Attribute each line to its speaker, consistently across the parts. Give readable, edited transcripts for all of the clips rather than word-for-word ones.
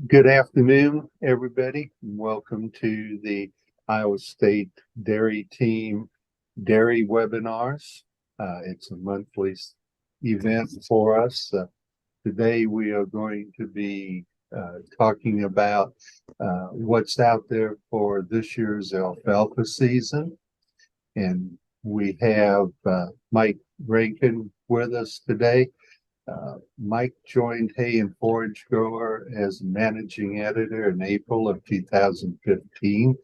Speaker 1: Good afternoon, everybody. Welcome to the Iowa State Dairy Team Dairy Webinars. It's a monthly event for us. Today we are going to be talking about what's out there for this year's alfalfa season. And we have Mike Rankin with us today. Mike joined Hay Forage Grower as managing editor in April of 2015.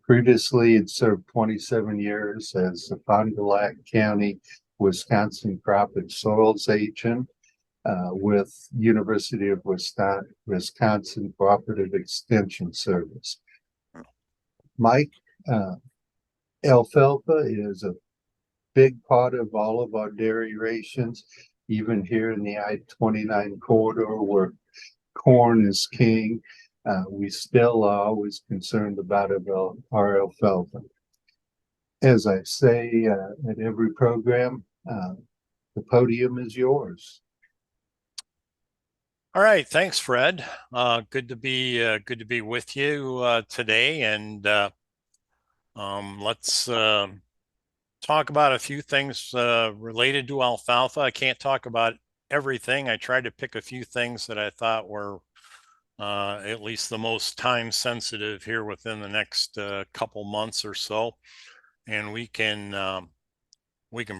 Speaker 1: Previously, it served 27 years as the Fond du Lac County, Wisconsin crop and soils agent with University of Wisconsin Cooperative Extension Service. Mike, alfalfa is a big part of all of our dairy rations, even here in the I-29 corridor where corn is king. We still are always concerned about our alfalfa. As I say at every program, the podium is yours.
Speaker 2: All right, thanks, Fred. Good to be with you today, and let's talk about a few things related to alfalfa. I can't talk about everything. I tried to pick a few things that I thought were at least the most time sensitive here within the next couple months or so, and we can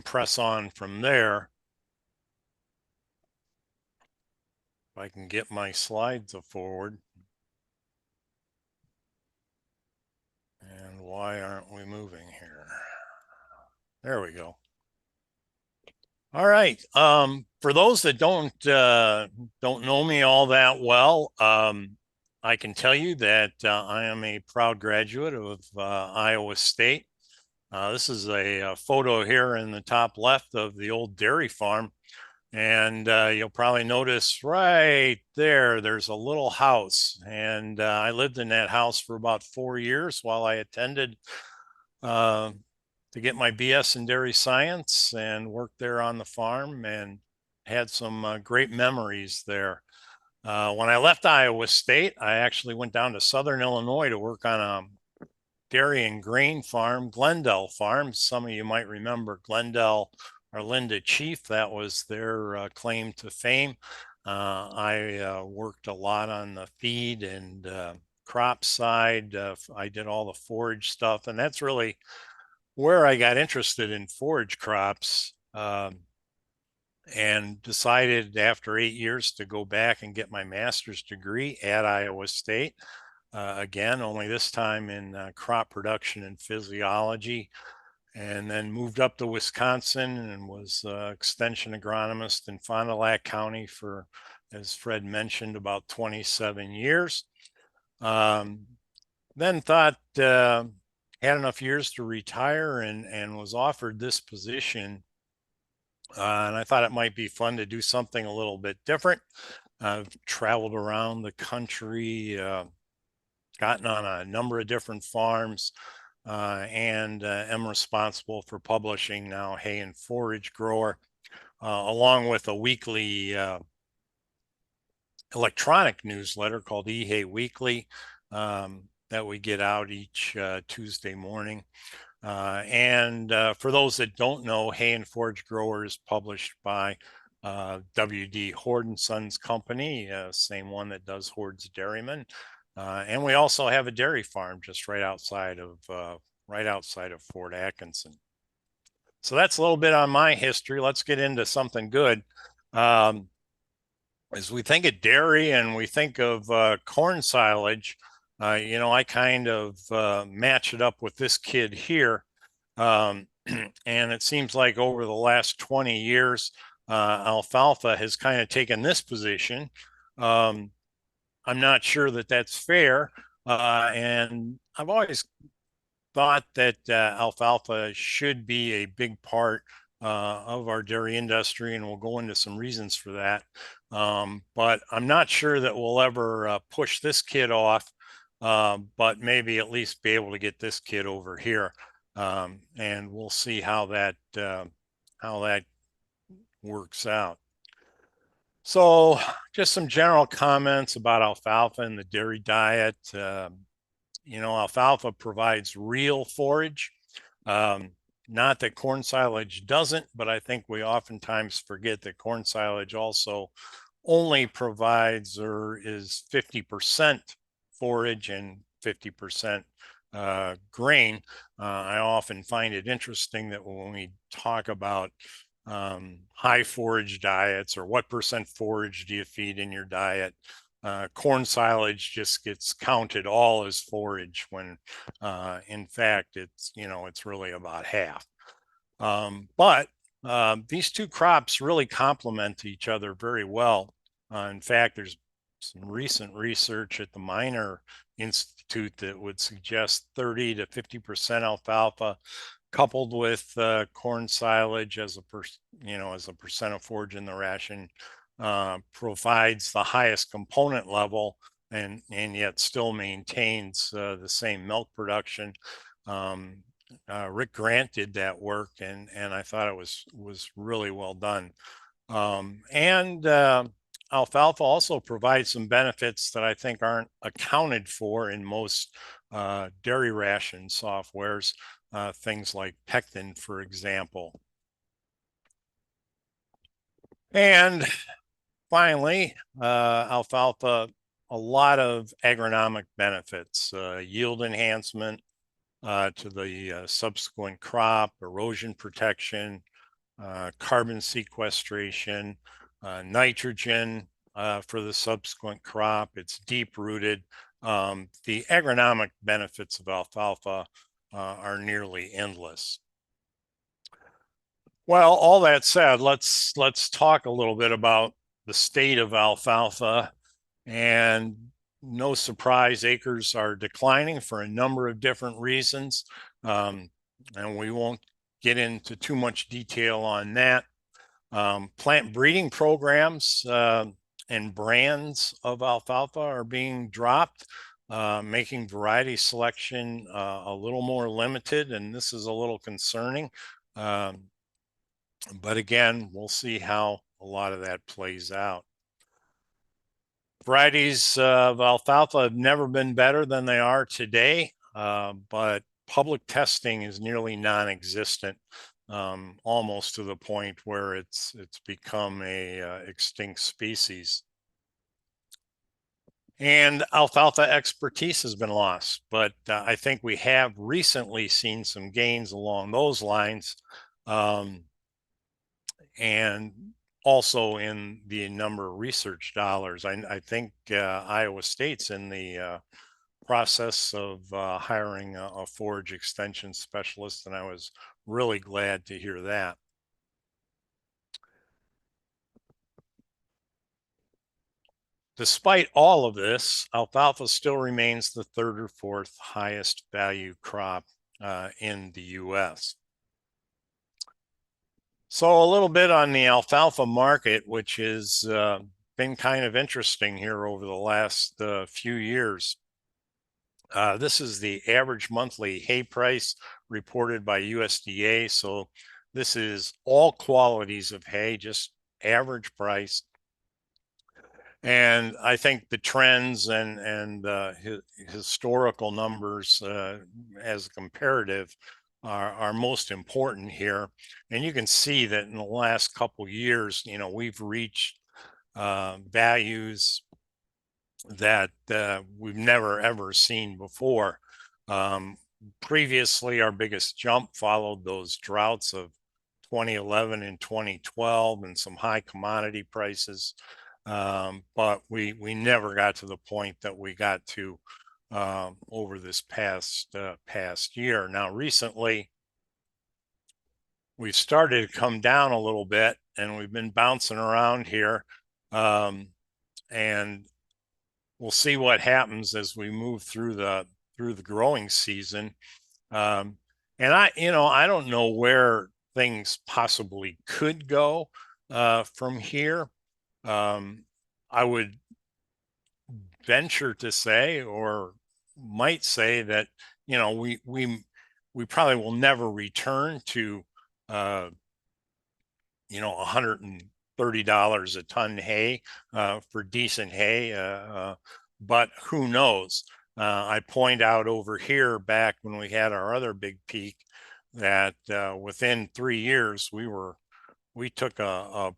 Speaker 2: press on from there. If I can get my slides forward. And why aren't we moving here? There we go. All right. For those that don't know me all that well, I can tell you that I am a proud graduate of Iowa State. This is a photo here in the top left of the old dairy farm. And you'll probably notice right there, there's a little house. And I lived in that house for about 4 years while I attended to get my BS in dairy science and worked there on the farm and had some great memories there. When I left Iowa State, I actually went down to Southern Illinois to work on a dairy and grain farm, Glendale Farm. Some of you might remember Glendale or Linda Chief. That was their claim to fame. I worked a lot on the feed and crop side. I did all the forage stuff, and that's really where I got interested in forage crops, and decided after 8 years to go back and get my master's degree at Iowa State. Again, only this time in crop production and physiology, and then moved up to Wisconsin and was extension agronomist in Fond du Lac County for, as Fred mentioned, about 27 years. Then thought, had enough years to retire and was offered this position. And I thought it might be fun to do something a little bit different. I've traveled around the country, gotten on a number of different farms, and am responsible for publishing now Hay and Forage Grower, along with a weekly electronic newsletter called eHay Weekly that we get out each Tuesday morning. And for those that don't know, Hay and Forage Grower is published by W.D. Hoard & Sons Company, same one that does Hoard's Dairyman. And we also have a dairy farm just right outside of Fort Atkinson. So that's a little bit on my history. Let's get into something good. As we think of dairy and we think of corn silage, I kind of match it up with this kid here. And it seems like over the last 20 years, alfalfa has kind of taken this position. I'm not sure that that's fair. And I've always thought that alfalfa should be a big part of our dairy industry, and we'll go into some reasons for that. But I'm not sure that we'll ever push this kid off, but maybe at least be able to get this kid over here. And we'll see how that works out. So just some general comments about alfalfa and the dairy diet. Alfalfa provides real forage. Um, Not that corn silage doesn't, but I think we oftentimes forget that corn silage also only provides or is 50% forage and 50% grain. I often find it interesting that when we talk about high forage diets or what percent forage do you feed in your diet, corn silage just gets counted all as forage when in fact it's really about half. But these two crops really complement each other very well. In fact, there's some recent research at the Minor Institute that would suggest 30 to 50% alfalfa coupled with corn silage as a percent of forage in the ration provides the highest component level and yet still maintains the same milk production. Um, Rick Grant did that work, and I thought it was really well done. And Alfalfa also provides some benefits that I think aren't accounted for in most dairy ration softwares, things like pectin, for example. And finally, alfalfa, a lot of agronomic benefits, yield enhancement to the subsequent crop, erosion protection, carbon sequestration, nitrogen for the subsequent crop. It's deep rooted. The agronomic benefits of alfalfa are nearly endless. Well, all that said, let's talk a little bit about the state of alfalfa. And no surprise, acres are declining for a number of different reasons. And we won't get into too much detail on that. Plant breeding programs and brands of alfalfa are being dropped, making variety selection a little more limited, and this is a little concerning. Um, but again, we'll see how a lot of that plays out. Varieties of alfalfa have never been better than they are today, but public testing is nearly non-existent, almost to the point where it's become a extinct species. And alfalfa expertise has been lost, but I think we have recently seen some gains along those lines. And also in the number of research dollars. I think Iowa State's in the process of hiring a forage extension specialist, and I was really glad to hear that. Despite all of this, alfalfa still remains the third or fourth highest value crop in the U.S. So a little bit on the alfalfa market, which has been kind of interesting here over the last few years. This is the average monthly hay price reported by USDA. So this is all qualities of hay, just average price. And I think the trends and historical numbers as comparative are most important here. And you can see that in the last couple years, we've reached values that we've never ever seen before. Um, Previously, our biggest jump followed those droughts of 2011 and 2012 and some high commodity prices. But we never got to the point that we got to over this past year. Now, recently, we've started to come down a little bit, and we've been bouncing around here. And we'll see what happens as we move through the growing season. And I don't know where things possibly could go from here. I would venture to say, or might say that we probably will never return to 130 $30 a ton hay for decent hay, but who knows? I point out over here back when we had our other big peak that within 3 years we took a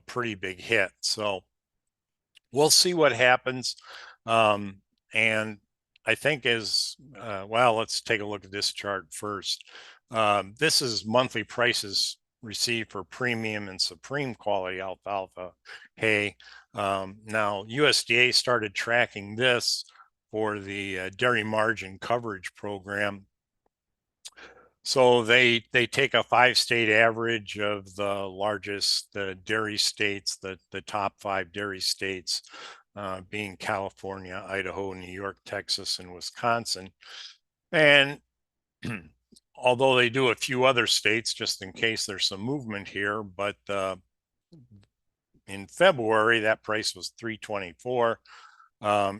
Speaker 2: pretty big hit. So we'll see what happens. And I think well, let's take a look at this chart first. This is monthly prices received for premium and supreme quality alfalfa hay. Now, USDA started tracking this for the dairy margin coverage program. So they take a 5-state average of the largest dairy states, the top 5 dairy states, being California, Idaho, New York, Texas, and Wisconsin. And although they do a few other states just in case there's some movement here, but in February that price was $3.24.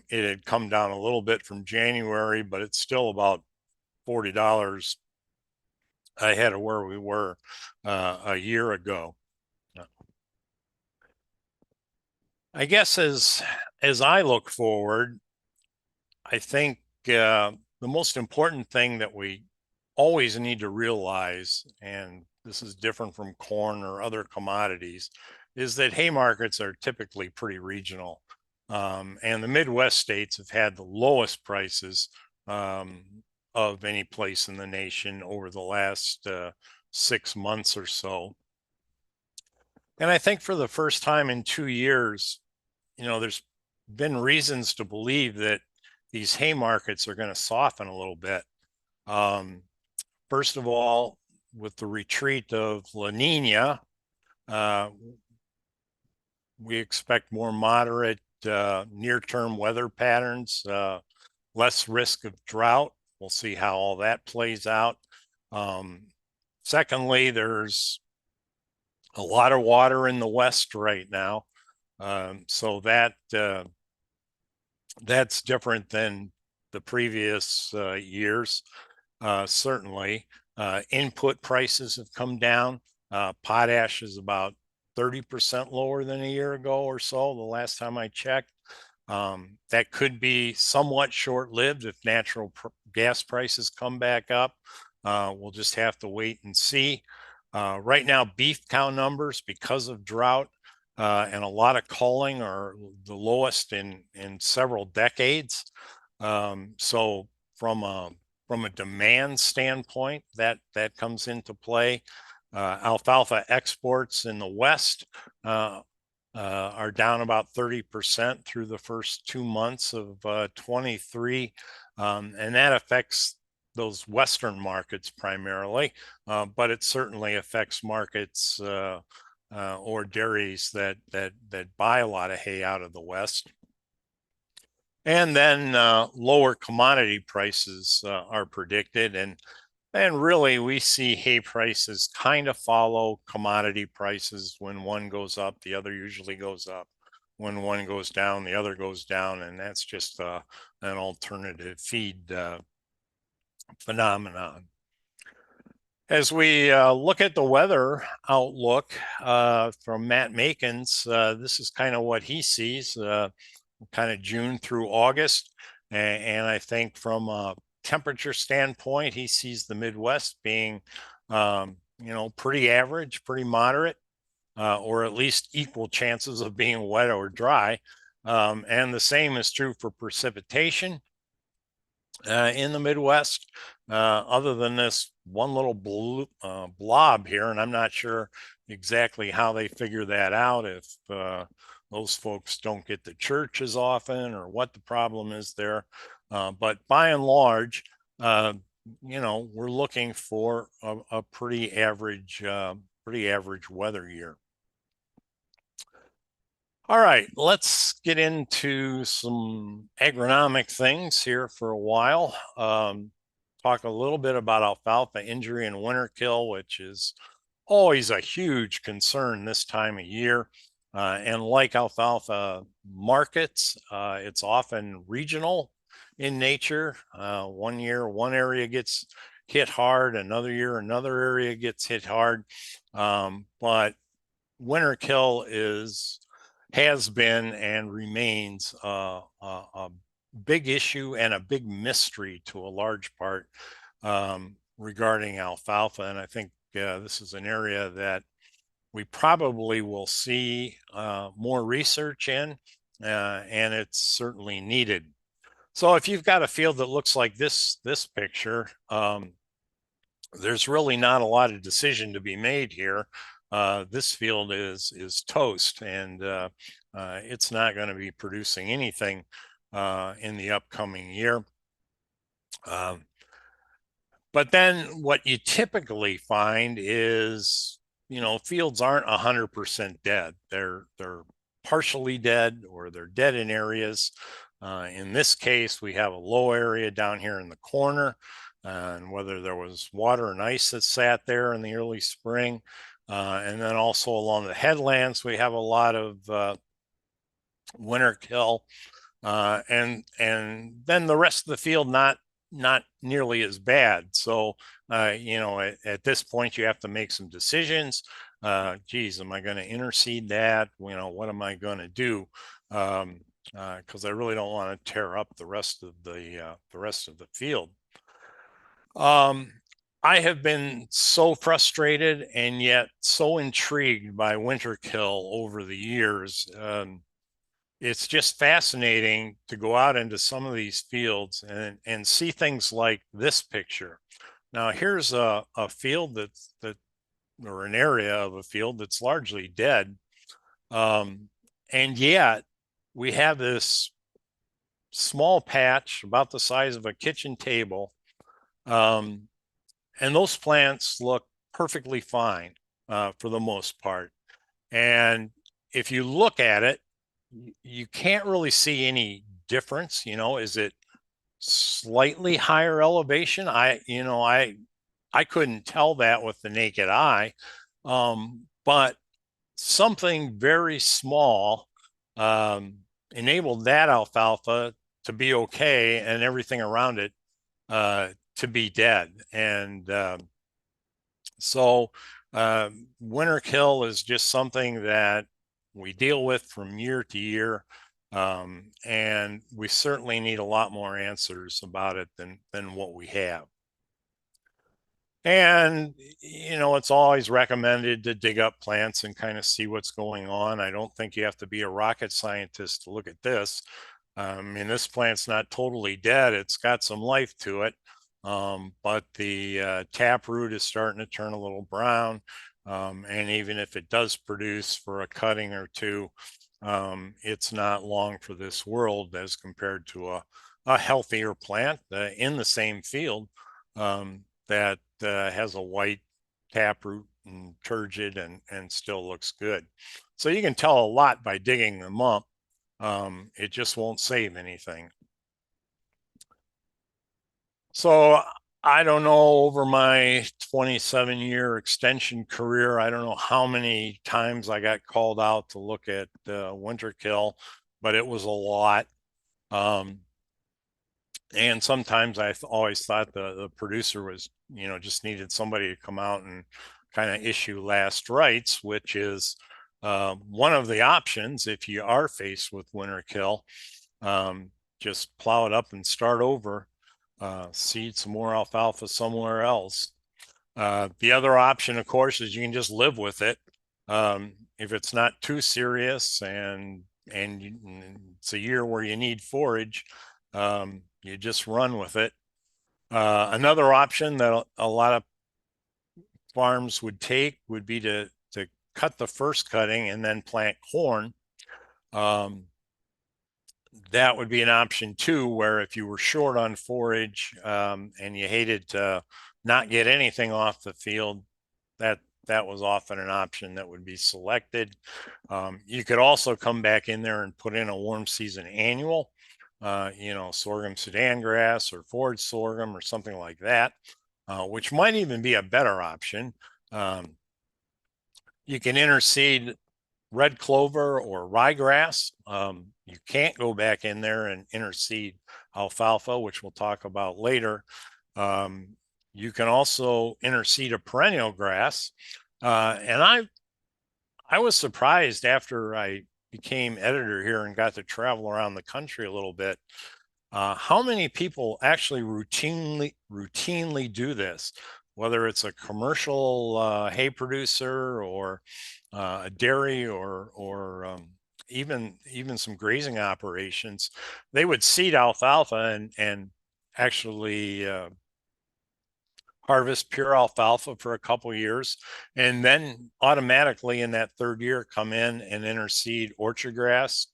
Speaker 2: It had come down a little bit from January, but it's still about $40 ahead of where we were a year ago. I guess as I look forward, I think the most important thing that we always need to realize, and this is different from corn or other commodities, is that hay markets are typically pretty regional. And the Midwest states have had the lowest prices of any place in the nation over the last 6 months or so. And I think for the first time in 2 years, there's been reasons to believe that these hay markets are going to soften a little bit. First of all, with the retreat of La Nina, we expect more moderate near-term weather patterns, less risk of drought. We'll see how all that plays out. Secondly, there's a lot of water in the West right now. So that's different than the previous years, certainly. Input prices have come down. Potash is about 30% lower than a year ago or so, the last time I checked. That could be somewhat short-lived if natural gas prices come back up. We'll just have to wait and see. Right now, beef cow numbers, because of drought and a lot of culling, are the lowest in several decades. So from a demand standpoint, that comes into play. Alfalfa exports in the West are down about 30% through the first 2 months of 23, and that affects those Western markets primarily, but it certainly affects markets or dairies that buy a lot of hay out of the West. And then lower commodity prices are predicted, and really we see hay prices kind of follow commodity prices. When one goes up, the other usually goes up. When one goes down, the other goes down, and that's just an alternative feed phenomenon. As we look at the weather outlook from Matt Makins, this is kind of what he sees, kind of June through August. And I think from a temperature standpoint, he sees the Midwest being, pretty average, pretty moderate, or at least equal chances of being wet or dry. And the same is true for precipitation in the Midwest, other than this one little blob here. And I'm not sure exactly how they figure that out, if those folks don't get to church as often or what the problem is there. But by and large, we're looking for a pretty average weather year. All right, let's get into some agronomic things here for a while. Talk a little bit about alfalfa injury and winter kill, which is always a huge concern this time of year. And like alfalfa markets, it's often regional in nature. One year, one area gets hit hard, another year, another area gets hit hard. But winter kill has been and remains a big issue and a big mystery to a large part regarding alfalfa. And I think this is an area that we probably will see more research in, and it's certainly needed. So if you've got a field that looks like this picture, there's really not a lot of decision to be made here. This field is toast, and it's not going to be producing anything in the upcoming year. But then what you typically find is, fields aren't 100% dead. They're partially dead, or they're dead in areas. In this case, we have a low area down here in the corner, and whether there was water and ice that sat there in the early spring. And then also along the headlands, we have a lot of winter kill. And then the rest of the field not nearly as bad. So, at this point, you have to make some decisions. Geez, am I going to interseed that? What am I going to do? Because I really don't want to tear up the rest of the field. I have been so frustrated and yet so intrigued by winter kill over the years. It's just fascinating to go out into some of these fields and see things like this picture. Now, here's a field or an area of a field that's largely dead. And yet we have this small patch about the size of a kitchen table. And those plants look perfectly fine for the most part. And if you look at it, you can't really see any difference. Is it slightly higher elevation? I couldn't tell that with the naked eye. But something very small enabled that alfalfa to be okay and everything around it to be dead. And so winter kill is just something that we deal with from year to year. And we certainly need a lot more answers about it than what we have. And, it's always recommended to dig up plants and kind of see what's going on. I don't think you have to be a rocket scientist to look at this. This plant's not totally dead. It's got some life to it. But the taproot is starting to turn a little brown. And even if it does produce for a cutting or two, it's not long for this world as compared to a healthier plant in the same field that has a white taproot and turgid and still looks good. So you can tell a lot by digging them up. It just won't save anything. So I don't know, over my 27-year extension career, I don't know how many times I got called out to look at winter kill, but it was a lot. And sometimes I always thought the producer was, just needed somebody to come out and kind of issue last rites, which is one of the options if you are faced with winter kill. Just plow it up and start over. Seed some more alfalfa somewhere else. The other option, of course, is you can just live with it. If it's not too serious and it's a year where you need forage, you just run with it. Another option that a lot of farms would take would be to cut the first cutting and then plant corn. That would be an option too, where if you were short on forage and you hated to not get anything off the field, that was often an option that would be selected. You could also come back in there and put in a warm season annual, sorghum Sudan grass or forage sorghum or something like that, which might even be a better option. You can interseed red clover or ryegrass. You can't go back in there and interseed alfalfa, which we'll talk about later. You can also interseed a perennial grass. And I was surprised after I became editor here and got to travel around the country a little bit, how many people actually routinely do this, whether it's a commercial hay producer or a dairy or even some grazing operations. They would seed alfalfa and actually harvest pure alfalfa for a couple years, and then automatically in that third year come in and interseed orchard grass,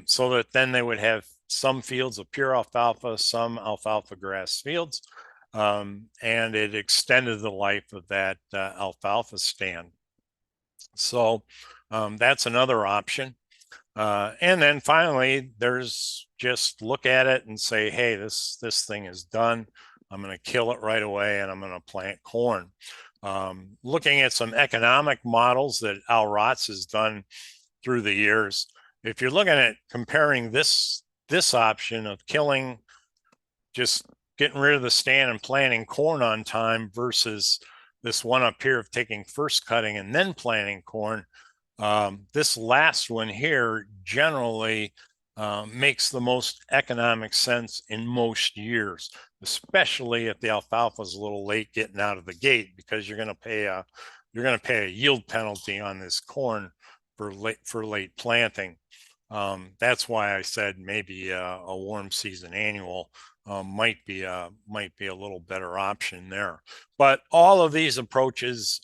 Speaker 2: so that then they would have some fields of pure alfalfa, some alfalfa grass fields, and it extended the life of that alfalfa stand. So that's another option. And then finally, there's just look at it and say, hey, this thing is done. I'm going to kill it right away and I'm going to plant corn. Looking at some economic models that Al Rotz has done through the years, if you're looking at comparing this option of killing, just getting rid of the stand and planting corn on time versus this one up here of taking first cutting and then planting corn, this last one here generally makes the most economic sense in most years, especially if the alfalfa is a little late getting out of the gate, because you're going to pay a yield penalty on this corn for late planting. That's why I said maybe a warm season annual might be a little better option there. But all of these approaches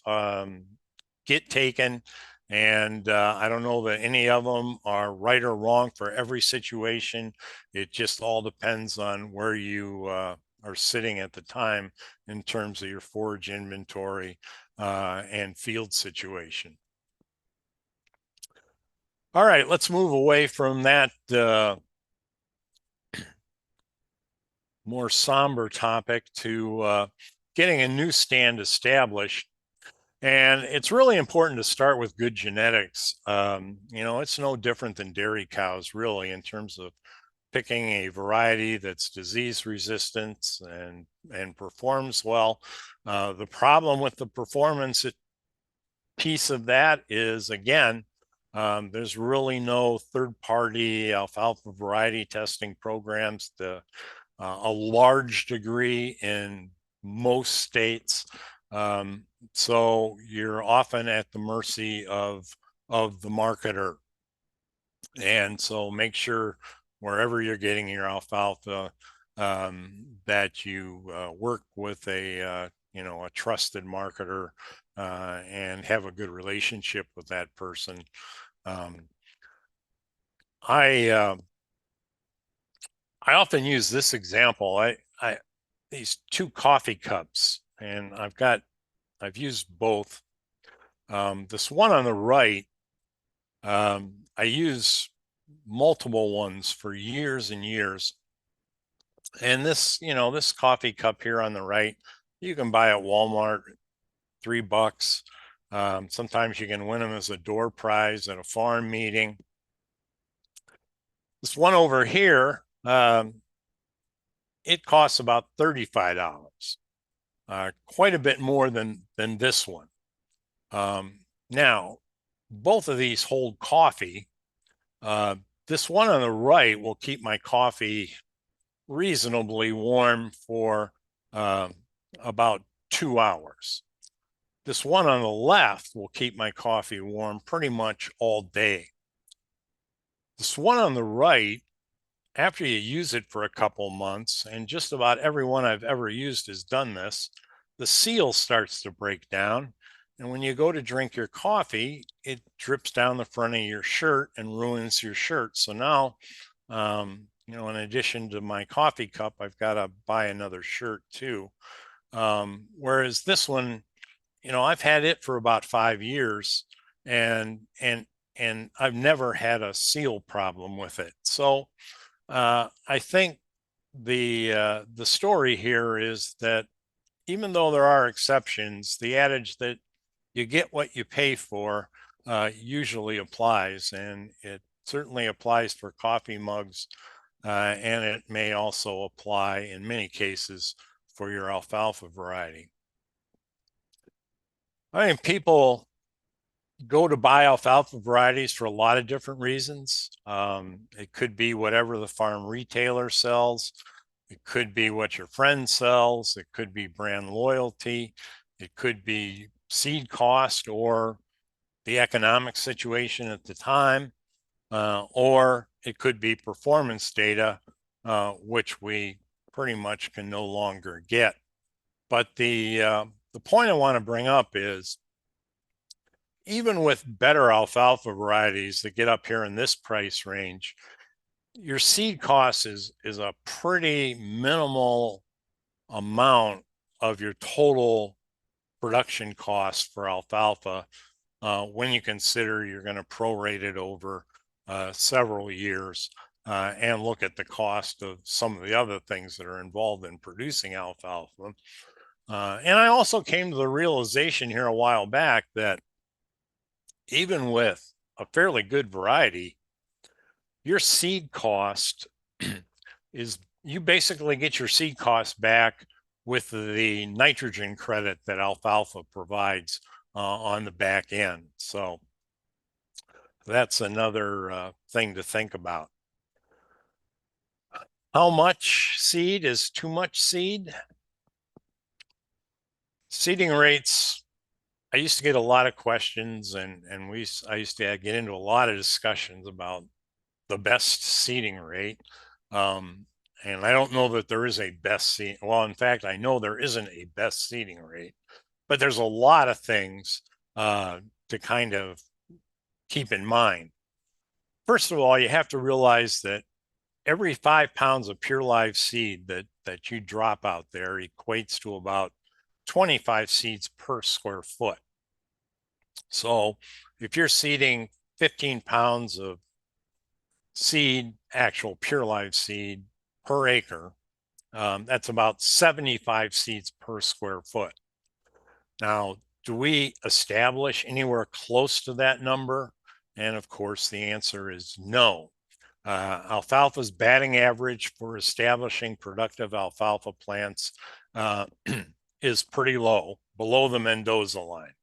Speaker 2: get taken, and I don't know that any of them are right or wrong for every situation. It just all depends on where you are sitting at the time in terms of your forage inventory and field situation. All right, let's move away from that more somber topic to getting a new stand established. And it's really important to start with good genetics. It's no different than dairy cows, really, in terms of picking a variety that's disease resistant and performs well. The problem with the performance piece of that is, again, there's really no third-party alfalfa variety testing programs to a large degree in most states. So you're often at the mercy of the marketer. And so make sure wherever you're getting your alfalfa that you work with a trusted marketer and have a good relationship with that person. I often use this example. I these two coffee cups, and I've used both. This one on the right, I use multiple ones for years and years. And this coffee cup here on the right, you can buy at Walmart, $3. Sometimes you can win them as a door prize at a farm meeting. This one over here, it costs about $35, quite a bit more than this one. Now, both of these hold coffee. This one on the right will keep my coffee reasonably warm for about 2 hours. This one on the left will keep my coffee warm pretty much all day. This one on the right, after you use it for a couple months, and just about everyone I've ever used has done this, the seal starts to break down. And when you go to drink your coffee, it drips down the front of your shirt and ruins your shirt. So now, in addition to my coffee cup, I've got to buy another shirt too. Whereas this one, I've had it for about 5 years, and I've never had a seal problem with it. So I think the story here is that even though there are exceptions, the adage that you get what you pay for usually applies, and it certainly applies for coffee mugs, and it may also apply in many cases for your alfalfa variety. I think people go to buy alfalfa varieties for a lot of different reasons. It could be whatever the farm retailer sells. It could be what your friend sells. It could be brand loyalty. It could be seed cost or the economic situation at the time, or it could be performance data, which we pretty much can no longer get. But the point I want to bring up is even with better alfalfa varieties that get up here in this price range, your seed cost is a pretty minimal amount of your total production cost for alfalfa when you consider you're going to prorate it over several years and look at the cost of some of the other things that are involved in producing alfalfa. And I also came to the realization here a while back that even with a fairly good variety, your seed cost is, you basically get your seed cost back with the nitrogen credit that alfalfa provides on the back end. So that's another thing to think about. How much seed is too much seed? Seeding rates, I used to get a lot of questions and I used to get into a lot of discussions about the best seeding rate. And I don't know that there is a best seed. Well, in fact, I know there isn't a best seeding rate, but there's a lot of things to kind of keep in mind. First of all, you have to realize that every 5 pounds of pure live seed that you drop out there equates to about 25 seeds per square foot. So if you're seeding 15 pounds of seed, actual pure live seed per acre, that's about 75 seeds per square foot. Now, do we establish anywhere close to that number? And of course, the answer is no. Alfalfa's batting average for establishing productive alfalfa plants is pretty low, below the Mendoza line.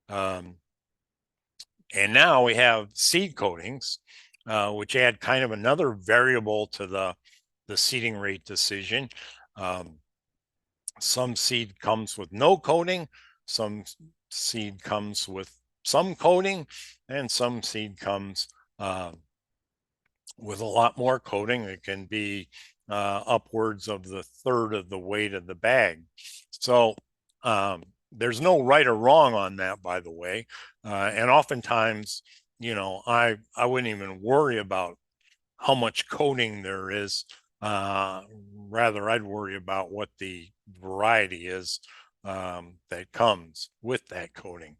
Speaker 2: And now we have seed coatings, which add kind of another variable to the seeding rate decision. Some seed comes with no coating, some seed comes with some coating, and some seed comes with a lot more coating. It can be upwards of the third of the weight of the bag. So there's no right or wrong on that, by the way. And oftentimes, I wouldn't even worry about how much coating there is. Rather, I'd worry about what the variety is that comes with that coating.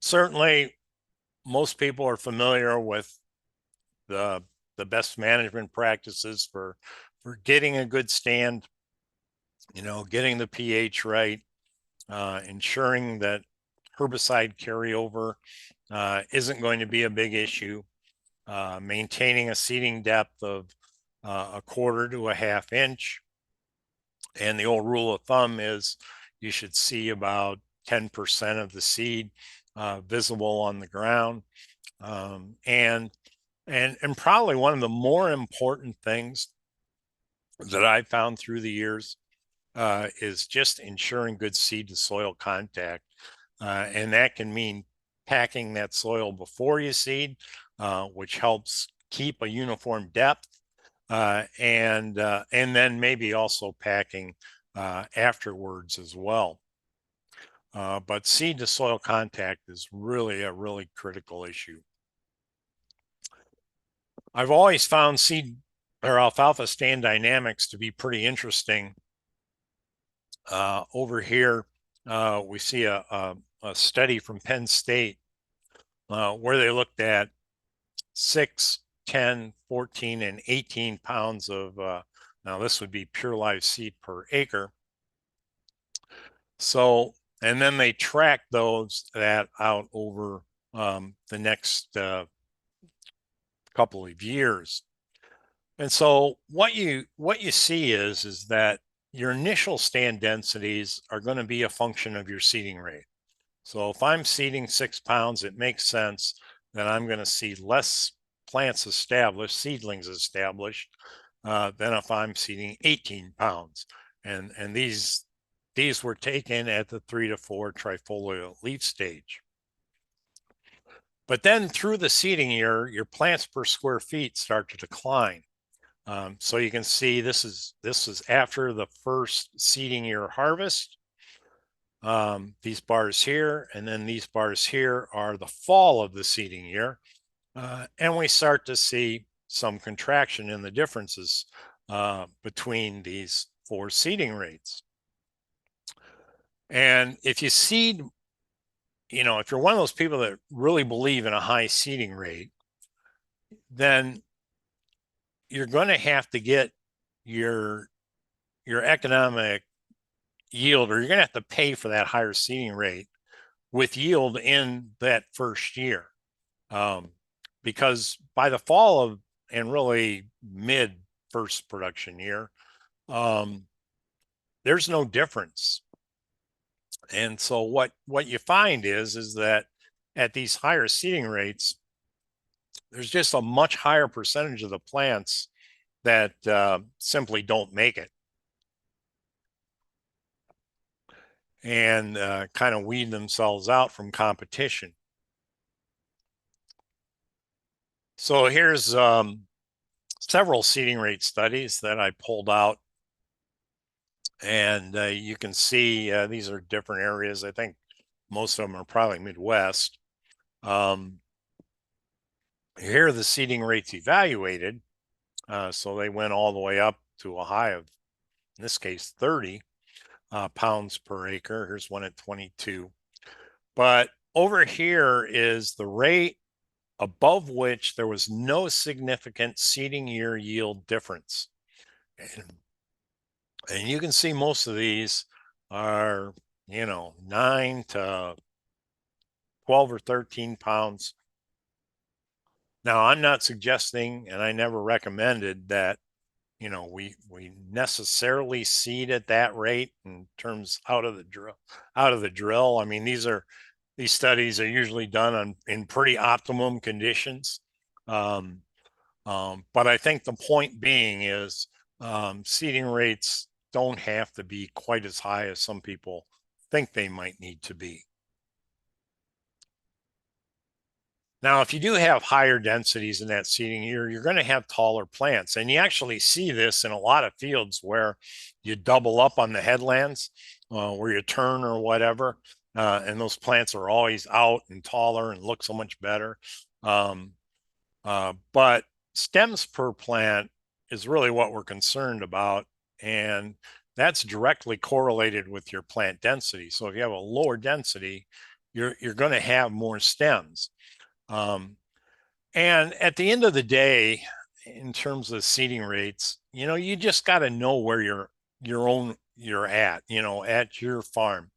Speaker 2: Certainly, most people are familiar with the best management practices for getting a good stand, getting the pH right, ensuring that herbicide carryover isn't going to be a big issue, maintaining a seeding depth of a quarter to a half inch. And the old rule of thumb is you should see about 10% of the seed visible on the ground. And probably one of the more important things that I've found through the years is just ensuring good seed to soil contact. And that can mean packing that soil before you seed, which helps keep a uniform depth, and then maybe also packing afterwards as well. But seed to soil contact is really a really critical issue. I've always found seed or alfalfa stand dynamics to be pretty interesting. Over here, we see a study from Penn State where they looked at 6, 10, 14, and 18 pounds of, now this would be pure live seed per acre. So, and then they track that out over the next couple of years. And so what you see is that your initial stand densities are going to be a function of your seeding rate. So if I'm seeding 6 pounds, it makes sense that I'm going to see less plants established, seedlings established, than if I'm seeding 18 pounds. And these were taken at the 3 to 4 trifoliate leaf stage. But then through the seeding year, your plants per square feet start to decline. So you can see this is after the first seeding year harvest. These bars here and then these bars here are the fall of the seeding year. And we start to see some contraction in the differences between these 4 seeding rates. And if you seed, if you're one of those people that really believe in a high seeding rate, then you're going to have to get your economic yield, or you're going to have to pay for that higher seeding rate with yield in that first year. Because by the fall of, and really mid first production year, there's no difference. And so what you find is that at these higher seeding rates, there's just a much higher percentage of the plants that simply don't make it and kind of weed themselves out from competition. So here's several seeding rate studies that I pulled out. And you can see these are different areas. I think most of them are probably Midwest. Here are the seeding rates evaluated. So they went all the way up to a high of, in this case, 30 pounds per acre. Here's one at 22. But over here is the rate above which there was no significant seeding year yield difference. And you can see most of these are, 9 to 12 or 13 pounds. Now, I'm not suggesting, and I never recommended that, we necessarily seed at that rate in terms out of the drill. I mean, these studies are usually done in pretty optimum conditions. But I think the point being is seeding rates don't have to be quite as high as some people think they might need to be. Now, if you do have higher densities in that seeding year, you're going to have taller plants. And you actually see this in a lot of fields where you double up on the headlands, where you turn or whatever, and those plants are always out and taller and look so much better. But stems per plant is really what we're concerned about. And that's directly correlated with your plant density. So if you have a lower density, you're going to have more stems. And at the end of the day, in terms of seeding rates, you just got to know where you're at your farm.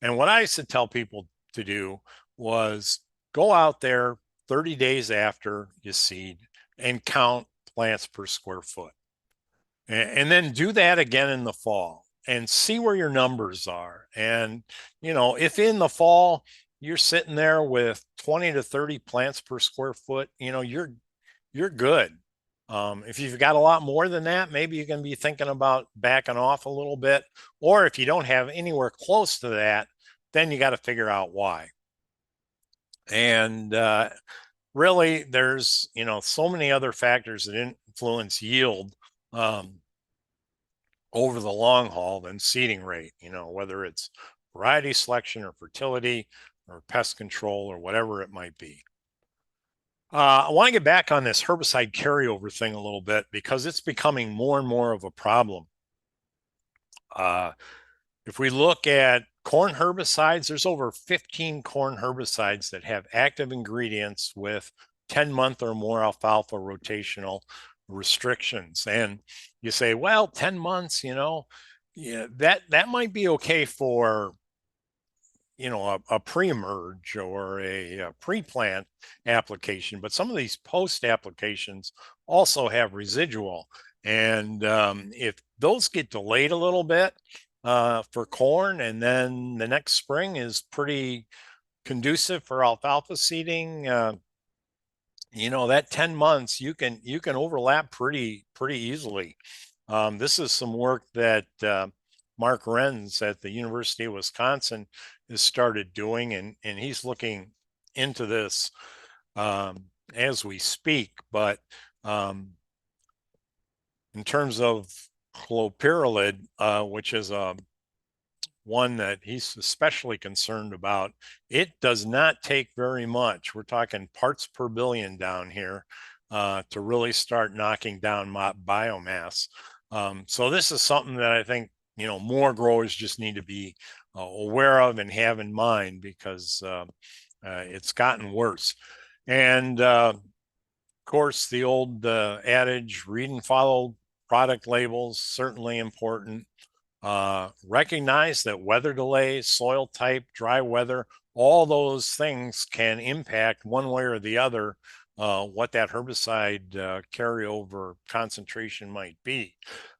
Speaker 2: And what I used to tell people to do was go out there 30 days after you seed and count plants per square foot. And then do that again in the fall and see where your numbers are. And, if in the fall you're sitting there with 20 to 30 plants per square foot, you're good. If you've got a lot more than that, maybe you can be thinking about backing off a little bit. Or if you don't have anywhere close to that, then you got to figure out why. And really, there's so many other factors that influence yield over the long haul than seeding rate. Whether it's variety selection or fertility or pest control or whatever it might be. I want to get back on this herbicide carryover thing a little bit because it's becoming more and more of a problem. If we look at corn herbicides, there's over 15 corn herbicides that have active ingredients with 10-month or more alfalfa rotational restrictions. And you say, well, 10 months, yeah, that might be okay for a pre-emerge or a pre-plant application, but some of these post applications also have residual. And if those get delayed a little bit for corn, and then the next spring is pretty conducive for alfalfa seeding. You know, that 10 months you can overlap pretty easily. This is some work that Mark Renz at the University of Wisconsin has started doing, and he's looking into this as we speak. But in terms of clopyralid, which is one that he's especially concerned about, it does not take very much. We're talking parts per billion down here to really start knocking down biomass. So this is something that I think, you know, more growers just need to be aware of and have in mind, because it's gotten worse. And of course, the old adage, read and follow product labels, certainly important. Recognize that weather delays, soil type, dry weather, all those things can impact one way or the other what that herbicide carryover concentration might be.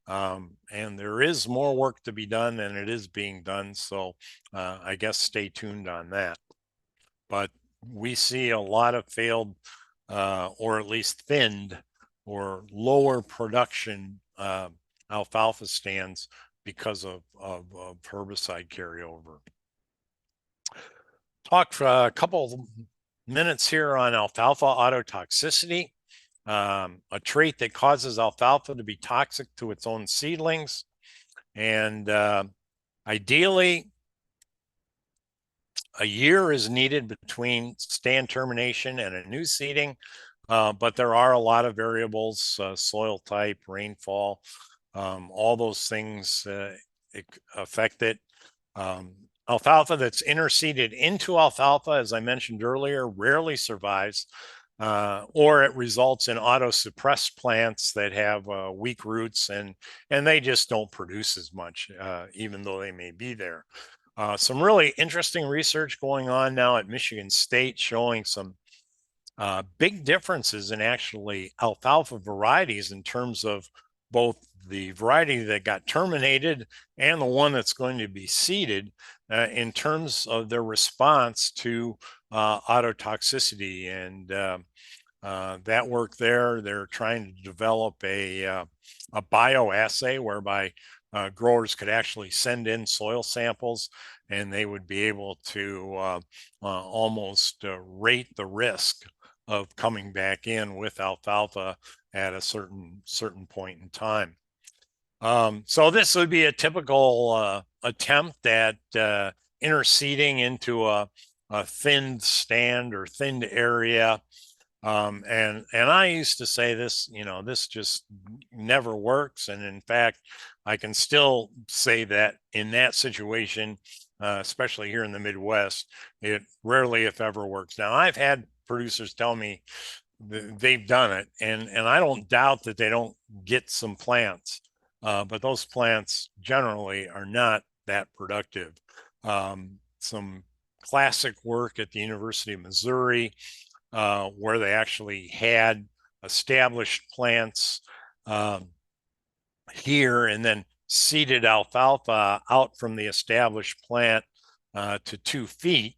Speaker 2: And there is more work to be done, and it is being done. So I guess stay tuned on that. But we see a lot of failed or at least thinned or lower production alfalfa stands because of herbicide carryover. Talk for a couple minutes here on alfalfa autotoxicity, a trait that causes alfalfa to be toxic to its own seedlings. And ideally, a year is needed between stand termination and a new seeding, but there are a lot of variables, soil type, rainfall, all those things affect it. Alfalfa that's interseeded into alfalfa, as I mentioned earlier, rarely survives, or it results in auto-suppressed plants that have weak roots, and they just don't produce as much, even though they may be there. Some really interesting research going on now at Michigan State showing some big differences in actually alfalfa varieties in terms of both the variety that got terminated and the one that's going to be seeded in terms of their response to autotoxicity. And that work there, they're trying to develop a bioassay whereby growers could actually send in soil samples, and they would be able to almost rate the risk of coming back in with alfalfa at a certain point in time. So this would be a typical attempt at interseeding into a thinned stand or thinned area. And I used to say this, you know, this just never works. And in fact, I can still say that in that situation, especially here in the Midwest, it rarely, if ever, works. Now, I've had producers tell me they've done it, and I don't doubt that they don't get some plants, but those plants generally are not that productive. Some classic work at the University of Missouri, where they actually had established plants here and then seeded alfalfa out from the established plant to 2 feet,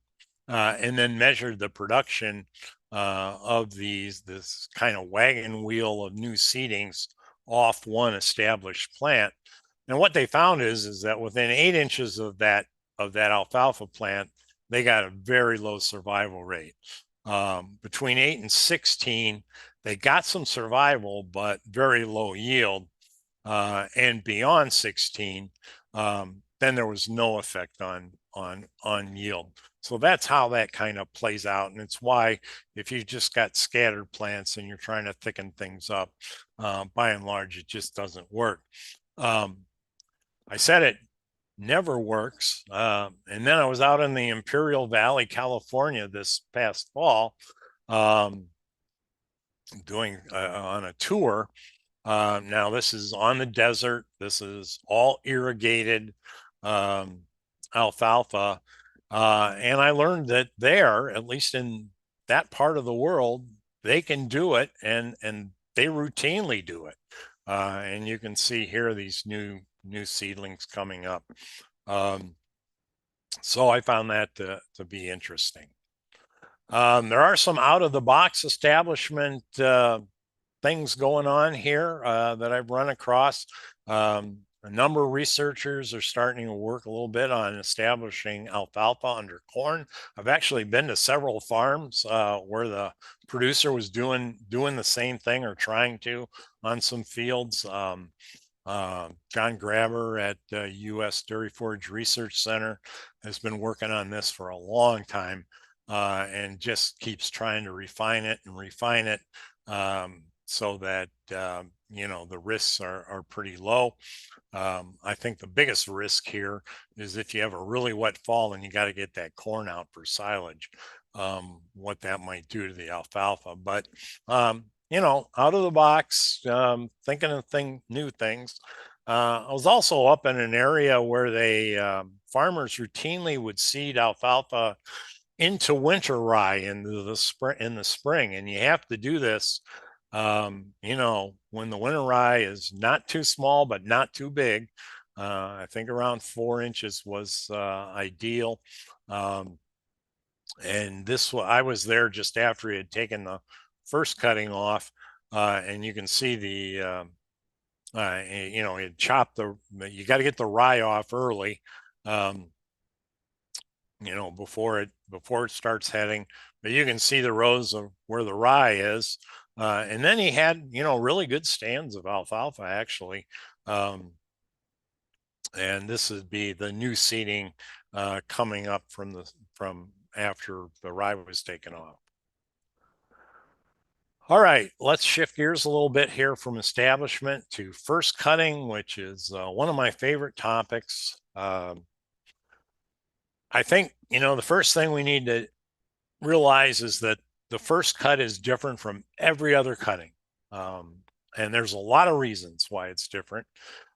Speaker 2: and then measured the production of this kind of wagon wheel of new seedings off one established plant. And what they found is that within 8 inches of that alfalfa plant, they got a very low survival rate. Between 8 and 16, they got some survival, but very low yield. And beyond 16, then there was no effect on yield. So that's how that kind of plays out. And it's why if you've just got scattered plants and you're trying to thicken things up, by and large, it just doesn't work. I said it never works. And then I was out in the Imperial Valley, California this past fall, doing on a tour. Now this is on the desert. This is all irrigated alfalfa. And I learned that there, at least in that part of the world, they can do it, and they routinely do it. And you can see here these new seedlings coming up. So I found that to be interesting. There are some out of the box establishment things going on here that I've run across. A number of researchers are starting to work a little bit on establishing alfalfa under corn. I've actually been to several farms where the producer was doing the same thing or trying to on some fields. John Grabber at U.S. Dairy Forage Research Center has been working on this for a long time and just keeps trying to refine it and refine it so that the risks are pretty low. I think the biggest risk here is if you have a really wet fall and you got to get that corn out for silage, what that might do to the alfalfa. But out of the box, thinking of new things. I was also up in an area where they farmers routinely would seed alfalfa into winter rye into the spring, and you have to do this when the winter rye is not too small but not too big. I think around 4 inches was ideal. And I was there just after he had taken the first cutting off, and you can see he chopped you got to get the rye off early. Before it starts heading, but you can see the rows of where the rye is. And then he had, really good stands of alfalfa actually. And this would be the new seeding coming up from after the rye was taken off. All right, let's shift gears a little bit here from establishment to first cutting, which is one of my favorite topics. I think, the first thing we need to realize is that the first cut is different from every other cutting. And there's a lot of reasons why it's different.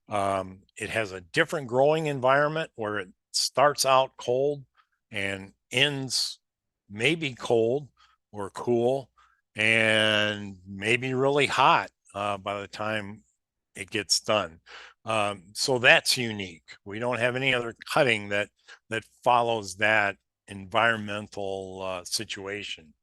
Speaker 2: It has a different growing environment where it starts out cold and ends maybe cold or cool and maybe really hot by the time it gets done. So that's unique. We don't have any other cutting that follows that environmental situation.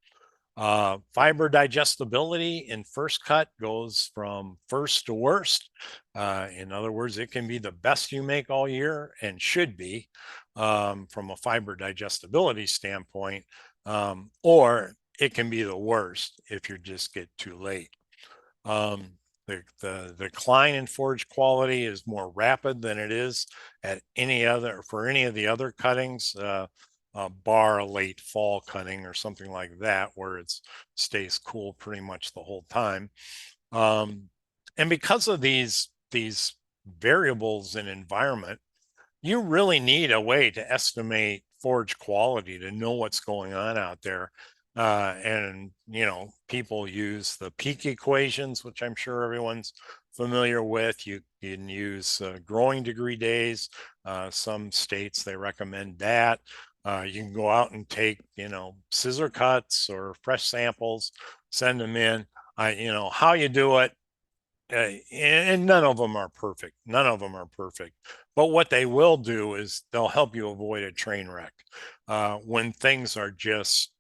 Speaker 2: Fiber digestibility in first cut goes from first to worst. In other words, it can be the best you make all year and should be from a fiber digestibility standpoint, or it can be the worst if you just get too late. The decline in forage quality is more rapid than it is at any of the other cuttings, bar a late fall cutting or something like that, where it stays cool pretty much the whole time. And because of these variables in environment, you really need a way to estimate forage quality to know what's going on out there. And people use the peak equations, which I'm sure everyone's familiar with. You can use growing degree days. Some states, they recommend that. You can go out and take, scissor cuts or fresh samples, send them in. How you do it, and none of them are perfect. None of them are perfect. But what they will do is they'll help you avoid a train wreck when things are just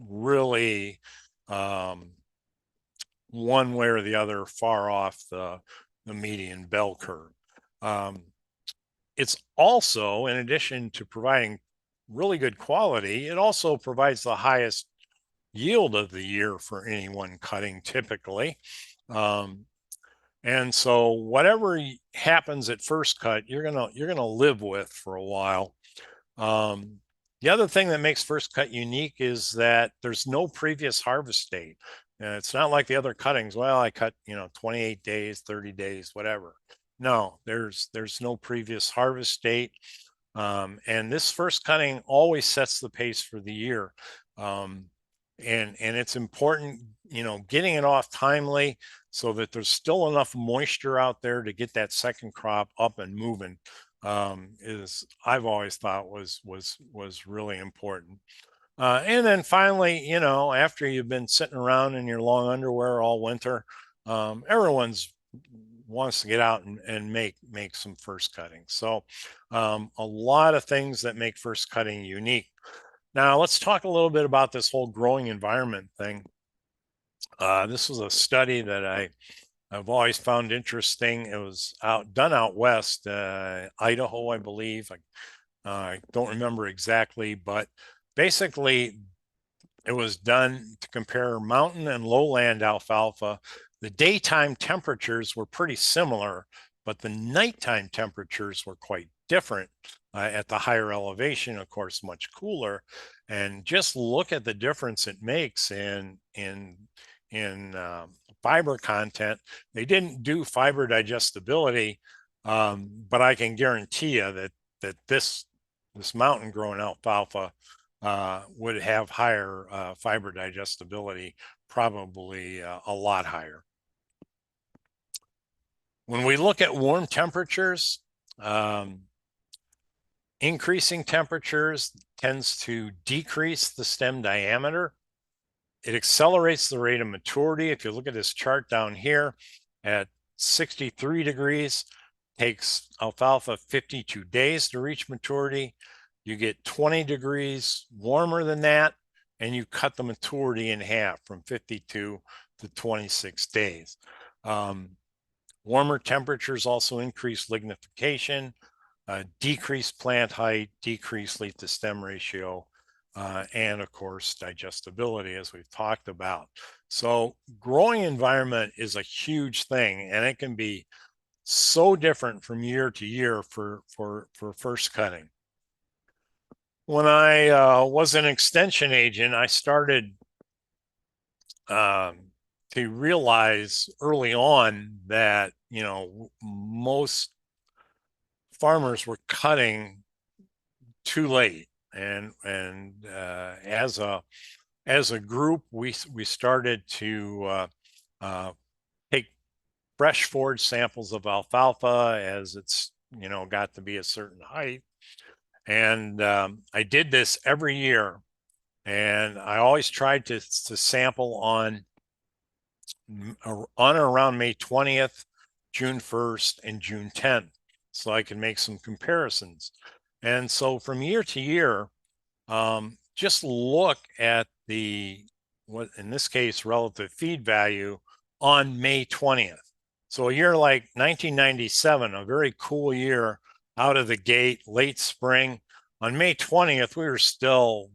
Speaker 2: really one way or the other far off the median bell curve. It's also, in addition to providing really good quality, it also provides the highest yield of the year for any one cutting typically. And so whatever happens at first cut, you're gonna live with for a while. The other thing that makes first cut unique is that there's no previous harvest date. And it's not like the other cuttings. Well, I cut 28 days, 30 days, whatever. No, there's no previous harvest date. And this first cutting always sets the pace for the year. And it's important, getting it off timely so that there's still enough moisture out there to get that second crop up and moving. Is I've always thought was really important. And then finally, after you've been sitting around in your long underwear all winter, everyone's wants to get out and make some first cutting. So a lot of things that make first cutting unique. Now let's talk a little bit about this whole growing environment thing. This was a study that I've always found interesting. It was done out west, Idaho, I believe. I don't remember exactly, but basically it was done to compare mountain and lowland alfalfa. The daytime temperatures were pretty similar, but the nighttime temperatures were quite different. At the higher elevation, of course, much cooler. And just look at the difference it makes in fiber content. They didn't do fiber digestibility, but I can guarantee you that this mountain grown alfalfa would have higher fiber digestibility, probably a lot higher. When we look at warm temperatures, increasing temperatures tends to decrease the stem diameter. It accelerates the rate of maturity. If you look at this chart down here at 63 degrees, takes alfalfa 52 days to reach maturity. You get 20 degrees warmer than that, and you cut the maturity in half from 52 to 26 days. Warmer temperatures also increase lignification, decrease plant height, decrease leaf to stem ratio, and of course, digestibility, as we've talked about. So growing environment is a huge thing, and it can be so different from year to year for first cutting. When I was an extension agent, I started to realize early on that, you know, most farmers were cutting too late, and as a group, we started to take fresh forage samples of alfalfa as it's, you know, got to be a certain height. And I did this every year, and I always tried to sample on or around May 20th, June 1st, and June 10th, so I can make some comparisons. And so from year to year, just look at what in this case, relative feed value on May 20th. So a year like 1997, a very cool year out of the gate, late spring. On May 20th, we were still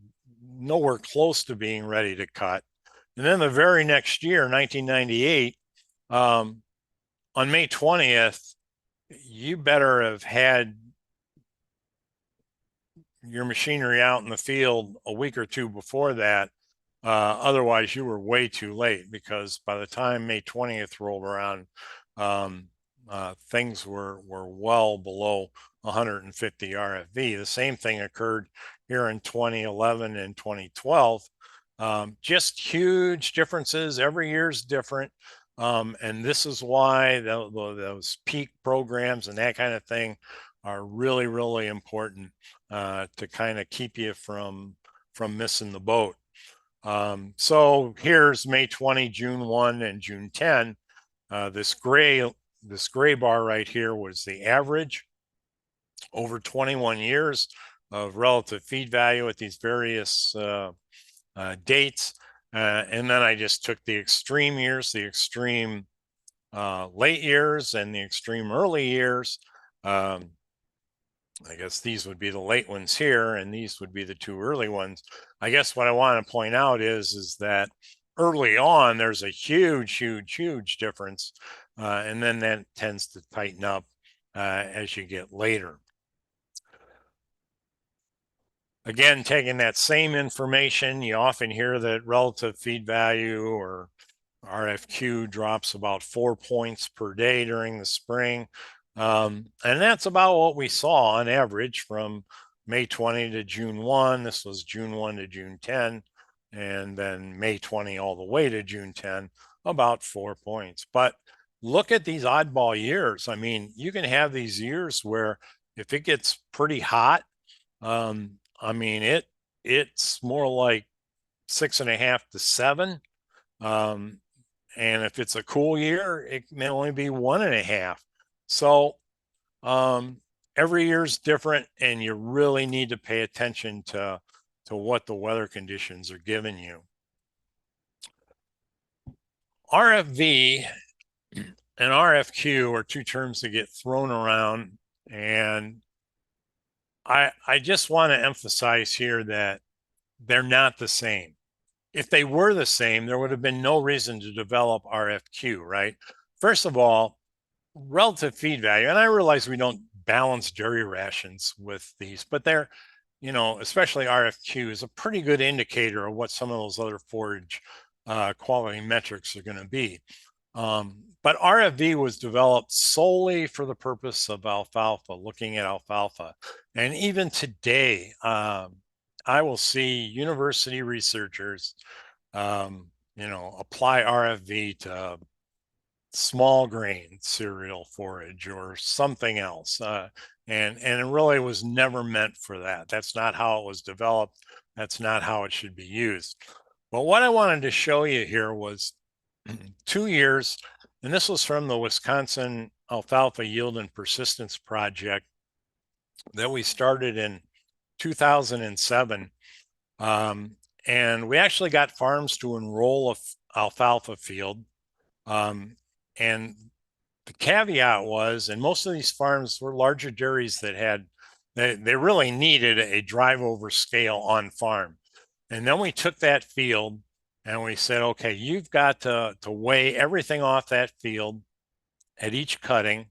Speaker 2: nowhere close to being ready to cut. And then the very next year, 1998, on May 20th, you better have had your machinery out in the field a week or two before that. Otherwise, you were way too late, because by the time May 20th rolled around, things were well below 150 RFV. The same thing occurred here in 2011 and 2012. Just huge differences. Every year's different. And this is why those peak programs and that kind of thing are really, really important to kind of keep you from missing the boat. So here's May 20, June 1, and June 10. This gray bar right here was the average over 21 years of relative feed value at these various dates. And then I just took the extreme years, the extreme late years, and the extreme early years. I guess these would be the late ones here, and these would be the two early ones. I guess what I want to point out is that early on, there's a huge, huge, huge difference. And then that tends to tighten up as you get later. Again, taking that same information, you often hear that relative feed value, or RFQ, drops about 4 points per day during the spring. And that's about what we saw on average from May 20 to June 1. This was June 1 to June 10, and then May 20 all the way to June 10, about 4 points. But look at these oddball years. I mean, you can have these years where if it gets pretty hot, I mean, it's more like 6.5 to 7. And if it's a cool year, it may only be 1.5. So every year is different, and you really need to pay attention to to what the weather conditions are giving you. RFV and RFQ are two terms that get thrown around, and I just want to emphasize here that they're not the same. If they were the same, there would have been no reason to develop RFQ, right? First of all, relative feed value, and I realize we don't balance dairy rations with these, but they're, especially RFQ is a pretty good indicator of what some of those other forage quality metrics are going to be. But RFV was developed solely for the purpose of alfalfa, looking at alfalfa. And even today, I will see university researchers, apply RFV to small grain cereal forage or something else. And it really was never meant for that. That's not how it was developed. That's not how it should be used. But what I wanted to show you here was 2 years, and this was from the Wisconsin Alfalfa Yield and Persistence Project that we started in 2007. And we actually got farms to enroll a alfalfa field. And the caveat was, and most of these farms were larger dairies that had, they really needed a drive over scale on farm. And then we took that field and we said, okay, you've got to weigh everything off that field at each cutting,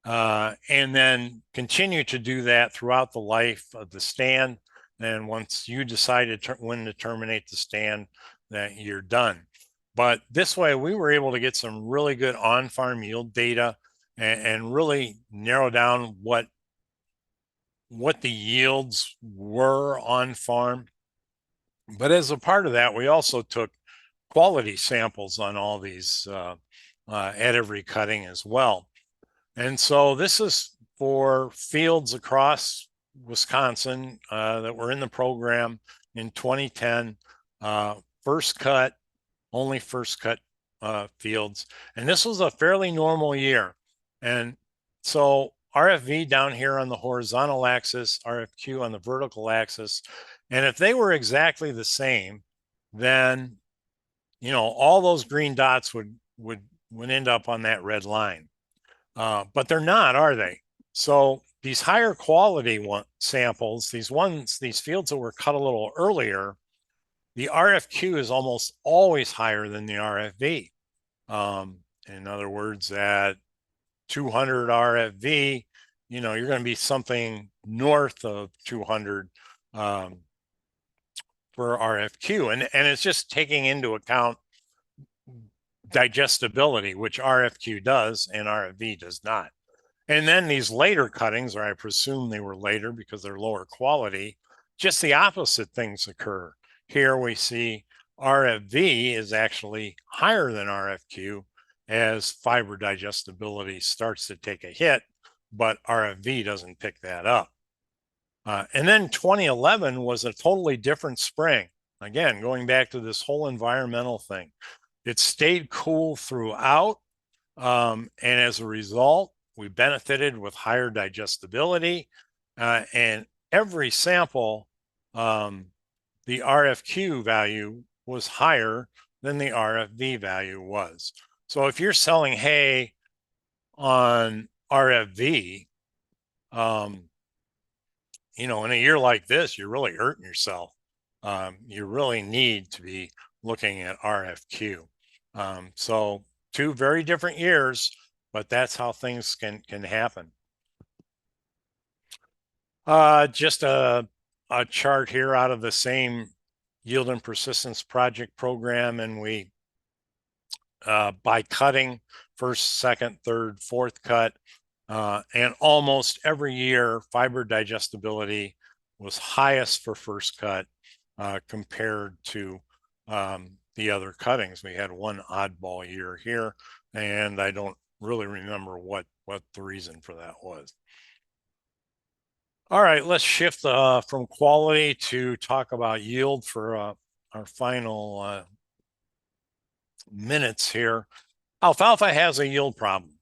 Speaker 2: and then continue to do that throughout the life of the stand. And once you decide when to terminate the stand, that you're done. But this way, we were able to get some really good on-farm yield data and really narrow down what the yields were on farm. But as a part of that, we also took quality samples on all these at every cutting as well. And so this is for fields across Wisconsin that were in the program in 2010, first cut, only first cut fields. And this was a fairly normal year. And so RFV down here on the horizontal axis, RFQ on the vertical axis. And if they were exactly the same, then, all those green dots would end up on that red line. But they're not, are they? So these higher quality samples, these fields that were cut a little earlier, the RFQ is almost always higher than the RFV. In other words, at 200 RFV, you're going to be something north of 200 for RFQ. And it's just taking into account digestibility, which RFQ does and RFV does not. And then these later cuttings, or I presume they were later because they're lower quality, just the opposite things occur. Here we see RFV is actually higher than RFQ as fiber digestibility starts to take a hit, but RFV doesn't pick that up. And then 2011 was a totally different spring. Again, going back to this whole environmental thing. It stayed cool throughout, and as a result, we benefited with higher digestibility, and every sample, the RFQ value was higher than the RFV value was. So if you're selling hay on RFV, in a year like this, you're really hurting yourself. You really need to be looking at RFQ. So 2 very different years, but that's how things can happen. Just a chart here out of the same Yield and Persistence Project program, and we by cutting, first, second, third, fourth cut, and almost every year fiber digestibility was highest for first cut compared to the other cuttings. We had one oddball year here, and I don't really remember what the reason for that was. All right, let's shift from quality to talk about yield for our final minutes here. Alfalfa has a yield problem.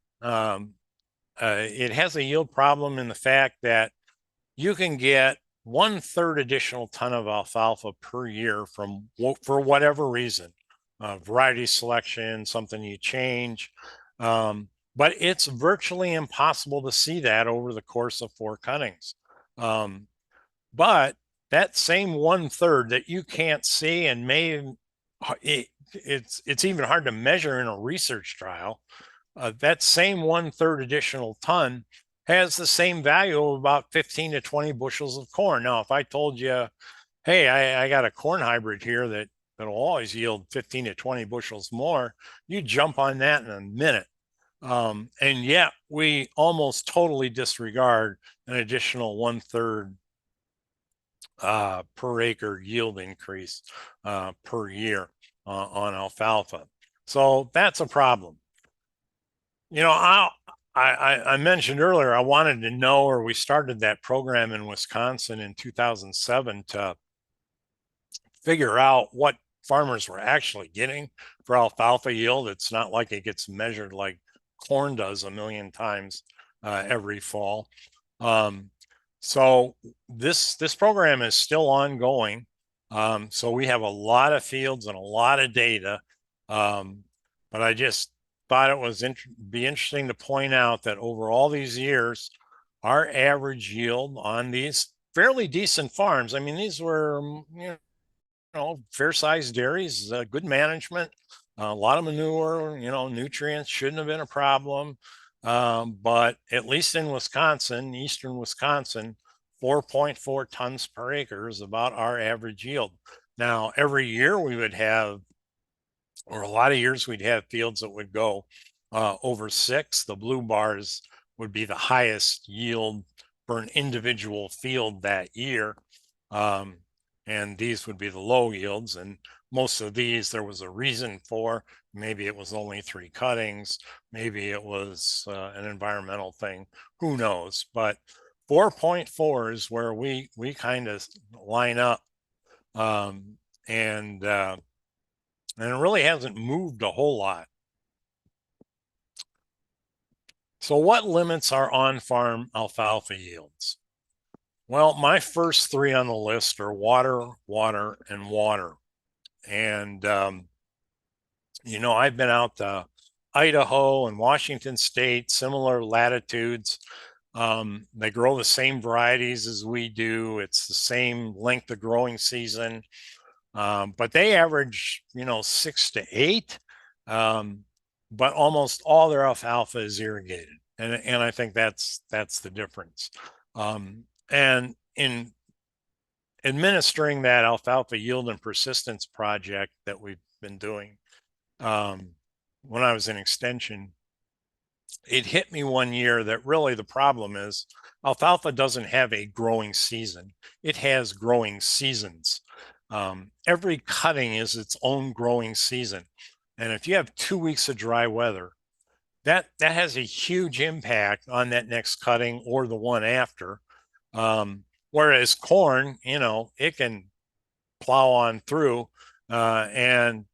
Speaker 2: It has a yield problem in the fact that you can get 1/3 additional ton of alfalfa per year for whatever reason, variety selection, something you change. But it's virtually impossible to see that over the course of 4 cuttings. But that same 1/3 that you can't see, and it's even hard to measure in a research trial, that same 1/3 additional ton has the same value of about 15 to 20 bushels of corn. Now, if I told you, hey, I got a corn hybrid here that'll always yield 15 to 20 bushels more, you jump on that in a minute. And yet we almost totally disregard an additional 1/3 per acre yield increase per year on alfalfa. So that's a problem. You know, I mentioned earlier I wanted to know, or we started that program in Wisconsin in 2007 to figure out what farmers were actually getting for alfalfa yield. It's not like it gets measured like corn does a million times every fall. So this program is still ongoing. So we have a lot of fields and a lot of data. But I just thought it was be interesting to point out that over all these years, our average yield on these fairly decent farms, I mean, these were, fair-sized dairies, good management, a lot of manure, nutrients shouldn't have been a problem. But at least in Wisconsin, eastern Wisconsin, 4.4 tons per acre is about our average yield. Now, every year we would have, or a lot of years we'd have fields that would go over 6. The blue bars would be the highest yield for an individual field that year. And these would be the low yields. And most of these, there was a reason for. Maybe it was only 3 cuttings. Maybe it was an environmental thing. Who knows? But 4.4 is where we kind of line up. And it really hasn't moved a whole lot. So what limits our on-farm alfalfa yields? Well, my first 3 on the list are water, water, and water. And, I've been out to Idaho and Washington State, similar latitudes. They grow the same varieties as we do. It's the same length of growing season. But they average, 6 to 8. But almost all their alfalfa is irrigated. And I think that's the difference. And in administering that alfalfa yield and persistence project that we've been doing, when I was in extension, it hit me one year that really the problem is alfalfa doesn't have a growing season. It has growing seasons. Every cutting is its own growing season. And if you have 2 weeks of dry weather, that has a huge impact on that next cutting or the one after. Whereas corn, it can plow on through and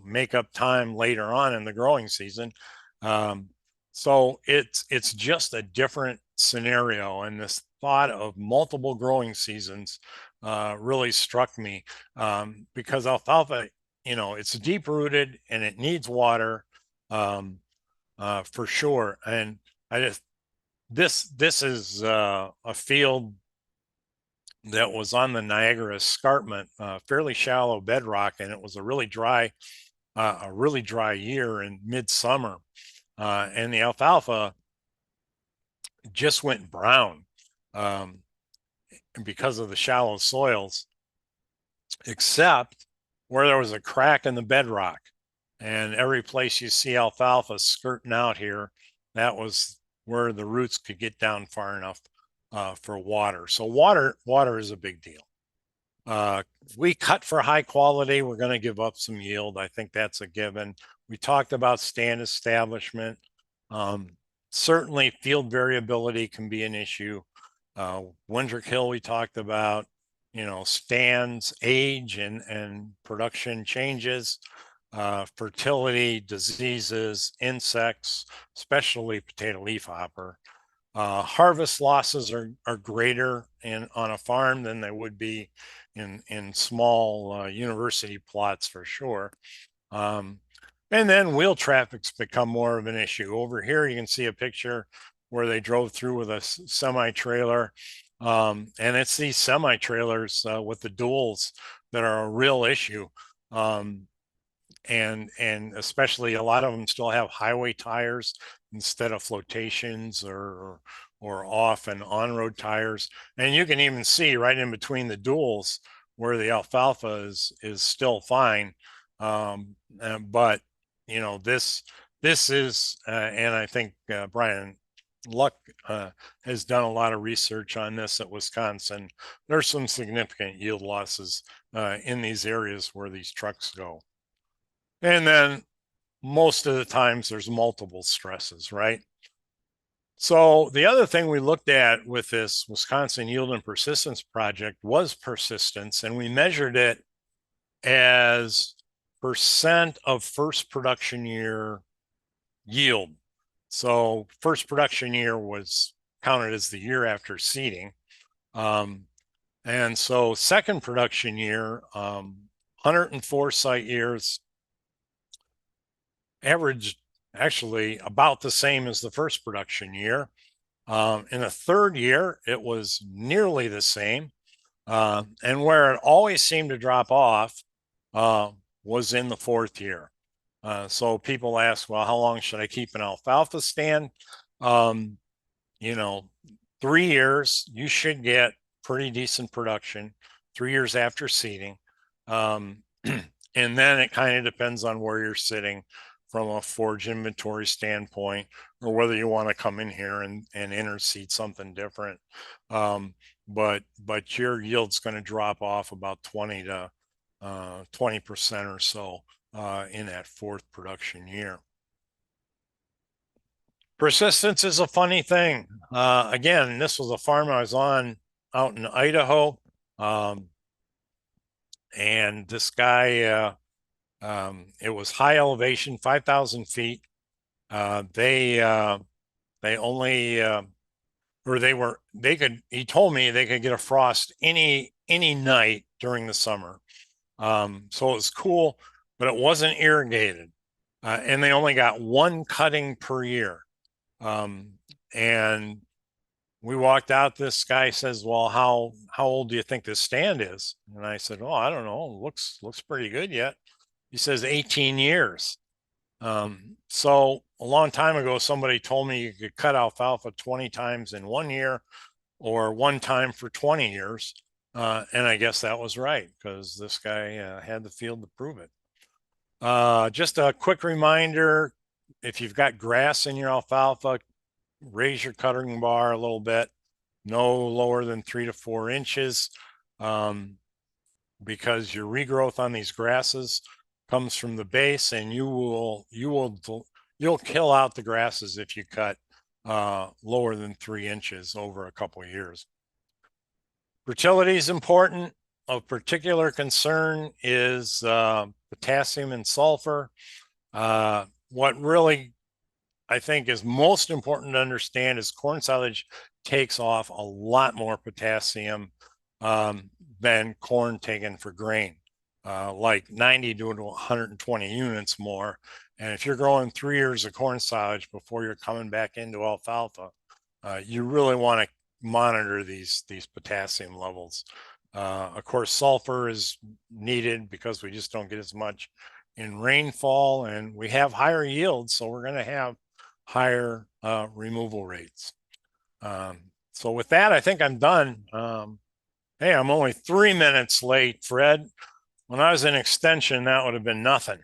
Speaker 2: make up time later on in the growing season. So it's just a different scenario, and this thought of multiple growing seasons really struck me because alfalfa, it's deep rooted and it needs water for sure. And I just this is a field that was on the Niagara Escarpment, fairly shallow bedrock, and it was a really dry year in midsummer, and the alfalfa just went brown because of the shallow soils, except where there was a crack in the bedrock. And every place you see alfalfa skirting out here, that was where the roots could get down far enough for water. So water is a big deal. We cut for high quality, we're going to give up some yield. I think that's a given. We talked about stand establishment. Certainly field variability can be an issue. Windrick Hill we talked about, stands, age and production changes, fertility, diseases, insects, especially potato leaf hopper. Harvest losses are greater on a farm than they would be in small university plots for sure. And then wheel traffic's become more of an issue. Over here, you can see a picture where they drove through with a semi-trailer. And it's these semi-trailers with the duals that are a real issue. And especially a lot of them still have highway tires instead of flotations or off and on-road tires. And you can even see right in between the duals where the alfalfa is still fine. But you know, this is and I think Brian Luck has done a lot of research on this at Wisconsin. There's some significant yield losses in these areas where these trucks go. And then most of the times there's multiple stresses, right? So the other thing we looked at with this Wisconsin Yield and Persistence Project was persistence, and we measured it as percent of first production year yield. So first production year was counted as the year after seeding. And so second production year, 104 site years, averaged actually about the same as the first production year. In the third year, it was nearly the same. And where it always seemed to drop off was in the fourth year. So people ask, well, how long should I keep an alfalfa stand? You know, 3 years, you should get pretty decent production 3 years after seeding. And then it kind of depends on where you're sitting from a forage inventory standpoint, or whether you want to come in here and interseed something different. But your yield's going to drop off about 20 to 20% or so in that fourth production year. Persistence is a funny thing. Again, this was a farm I was on out in Idaho. And this guy, it was high elevation, 5,000 feet. They only, he told me they could get a frost any night during the summer. So it was cool, but it wasn't irrigated. And they only got one cutting per year. And we walked out, this guy says, well, how old do you think this stand is? And I said, oh, I don't know. Looks pretty good yet. He says 18 years. So a long time ago, somebody told me you could cut alfalfa 20 times in 1 year or one time for 20 years. And I guess that was right, because this guy had the field to prove it. Just a quick reminder, if you've got grass in your alfalfa, raise your cutting bar a little bit, no lower than 3 to 4 inches, because your regrowth on these grasses comes from the base, and you'll kill out the grasses if you cut lower than 3 inches over a couple of years. Fertility is important. Of particular concern is potassium and sulfur. What really I think is most important to understand is corn silage takes off a lot more potassium than corn taken for grain, like 90 to 120 units more. And if you're growing 3 years of corn silage before you're coming back into alfalfa, you really want to monitor these potassium levels. Of course, sulfur is needed because we just don't get as much in rainfall, and we have higher yields, so we're going to have higher removal rates. So with that, I think I'm done. Hey, I'm only 3 minutes late, Fred. When I was in extension, that would have been nothing.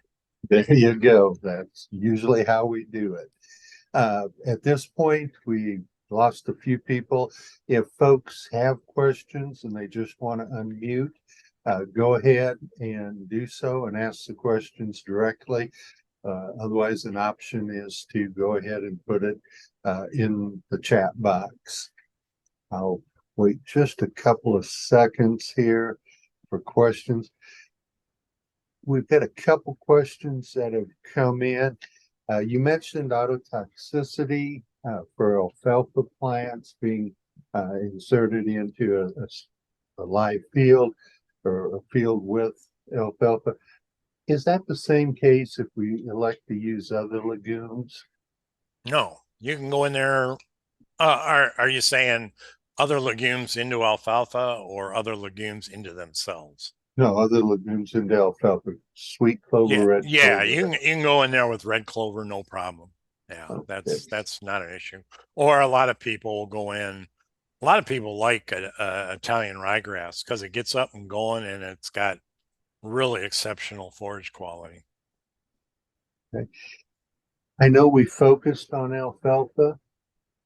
Speaker 1: There you go. That's usually how we do it. At this point, we lost a few people. If folks have questions and they just want to unmute, go ahead and do so and ask the questions directly. Otherwise, an option is to go ahead and put it in the chat box. I'll wait just a couple of seconds here for questions. We've got a couple questions that have come in. You mentioned autotoxicity for alfalfa plants being inserted into a live field or a field with alfalfa. Is that the same case if we elect to use other legumes?
Speaker 2: No, you can go in there. Are you saying other legumes into alfalfa or other legumes into themselves?
Speaker 1: No, other legumes into alfalfa, sweet clover,
Speaker 2: Yeah,
Speaker 1: red
Speaker 2: yeah,
Speaker 1: clover.
Speaker 2: you can go in there with red clover, no problem. Yeah,
Speaker 1: Okay.
Speaker 2: that's not an issue. Or a lot of people will go in. A lot of people like Italian ryegrass because it gets up and going and it's got really exceptional forage quality.
Speaker 1: Okay. I know we focused on alfalfa,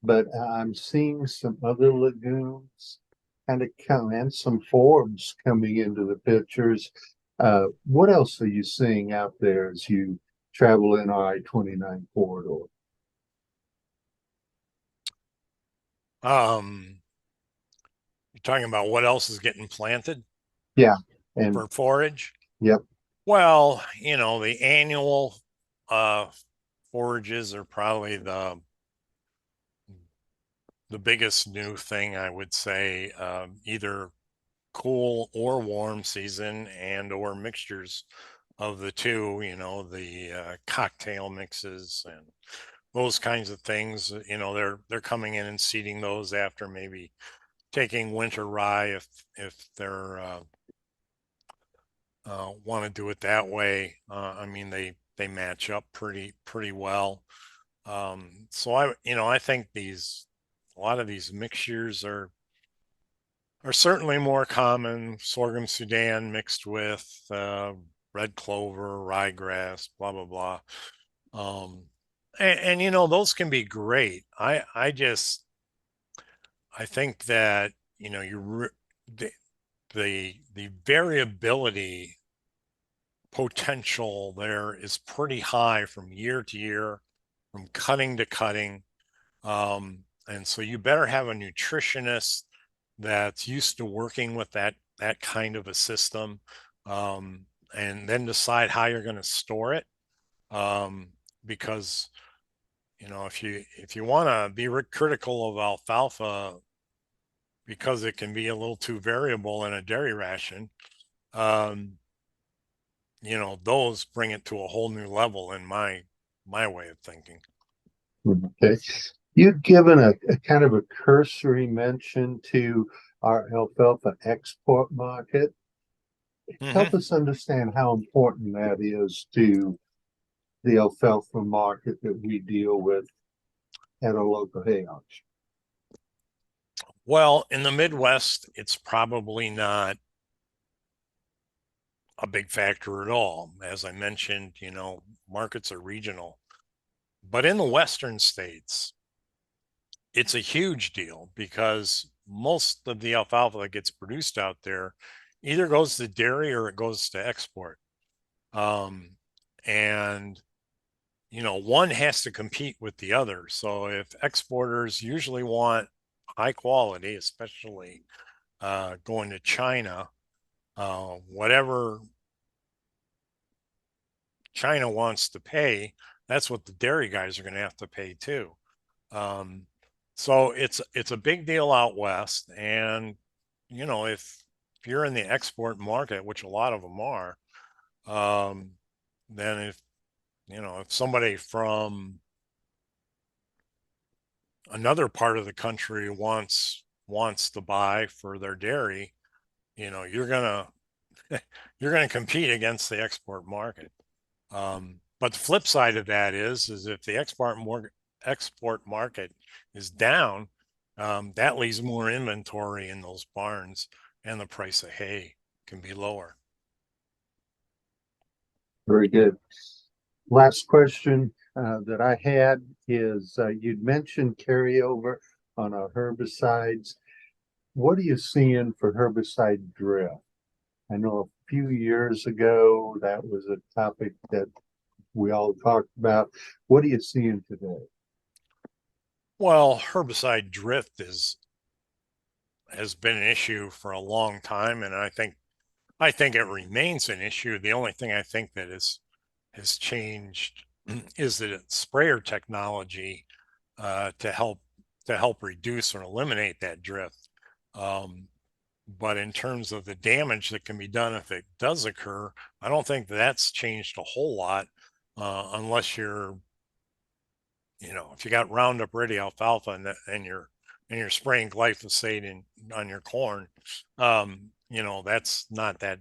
Speaker 1: but I'm seeing some other legumes kind of come and some forbs coming into the pictures. What else are you seeing out there as you travel in I-29 corridor?
Speaker 2: Um, you're talking about what else is getting planted
Speaker 1: Yeah, and
Speaker 2: for forage?
Speaker 1: yep.
Speaker 2: Well, the annual uh forages are probably the biggest new thing I would say, either cool or warm season and or mixtures of the two, the cocktail mixes and those kinds of things. They're coming in and seeding those after maybe taking winter rye if they're want to do it that way. I mean, they match up pretty well. So I think a lot of these mixtures are certainly more common. Sorghum Sudan mixed with red clover, ryegrass, blah blah blah. Um, and those can be great. I think that the the variability potential there is pretty high from year to year, from cutting to cutting. And so you better have a nutritionist that's used to working with that kind of a system, and then decide how you're going to store it. Because if you want to be critical of alfalfa because it can be a little too variable in a dairy ration, um, those bring it to a whole new level in my way of thinking.
Speaker 1: Okay. You've given a kind of a cursory mention to our alfalfa export market.
Speaker 2: Hmm.
Speaker 1: Help us understand how important that is to the alfalfa market that we deal with at a local hay auction.
Speaker 2: Well, in the Midwest, it's probably not a big factor at all. As I mentioned, markets are regional. But in the Western states, it's a huge deal because most of the alfalfa that gets produced out there either goes to dairy or it goes to export. Um, and one has to compete with the other. So if exporters usually want high quality, especially going to China, whatever China wants to pay, that's what the dairy guys are going to have to pay too. Um, so it's a big deal out west, and if you're in the export market, which a lot of them are, um, then if somebody from another part of the country wants to buy for their dairy, you're gonna you're gonna compete against the export market. But the flip side of that is if the export market is down, that leaves more inventory in those barns, and the price of hay can be lower.
Speaker 1: Very good. Last question that I had is you'd mentioned carryover on our herbicides. What are you seeing for herbicide drift? I know a few years ago that was a topic that we all talked about. What are you seeing today?
Speaker 2: Well, herbicide drift has been an issue for a long time, and I think it remains an issue. The only thing I think that has changed is that sprayer technology to help reduce or eliminate that drift. But in terms of the damage that can be done if it does occur, I don't think that's changed a whole lot, unless you're, if you got Roundup Ready alfalfa and you're spraying glyphosate on your corn, that's not that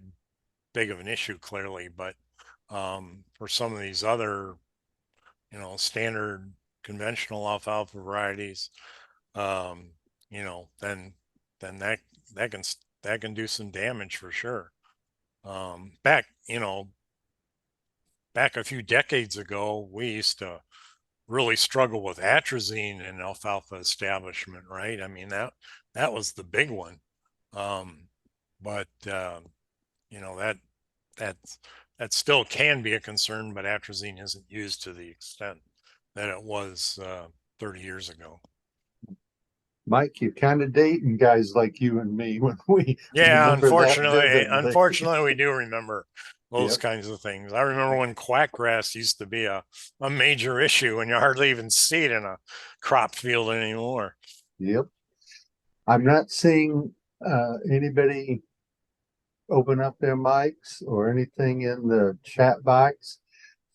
Speaker 2: big of an issue clearly. But for some of these other, standard conventional alfalfa varieties, then that can do some damage for sure. Back a few decades ago, we used to really struggle with atrazine in alfalfa establishment, right? I mean, that was the big one. But that that that still can be a concern, but atrazine isn't used to the extent that it was 30 years ago.
Speaker 1: Mike, you're kind of dating guys like you and me when we
Speaker 2: Yeah,
Speaker 1: remember that
Speaker 2: unfortunately,
Speaker 1: vividly.
Speaker 2: we do remember those
Speaker 1: Yep,
Speaker 2: kinds of things. I remember when quackgrass used to be a major issue, and you hardly even see it in a crop field anymore.
Speaker 1: yep. I'm not seeing anybody open up their mics or anything in the chat box.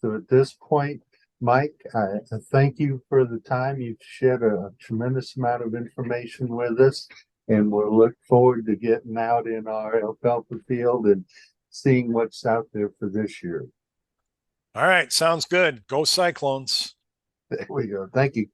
Speaker 1: So at this point, Mike, I thank you for the time. You've shared a tremendous amount of information with us, and we'll look forward to getting out in our alfalfa field and seeing what's out there for this year.
Speaker 2: All right, sounds good. Go Cyclones.
Speaker 1: There we go. Thank you.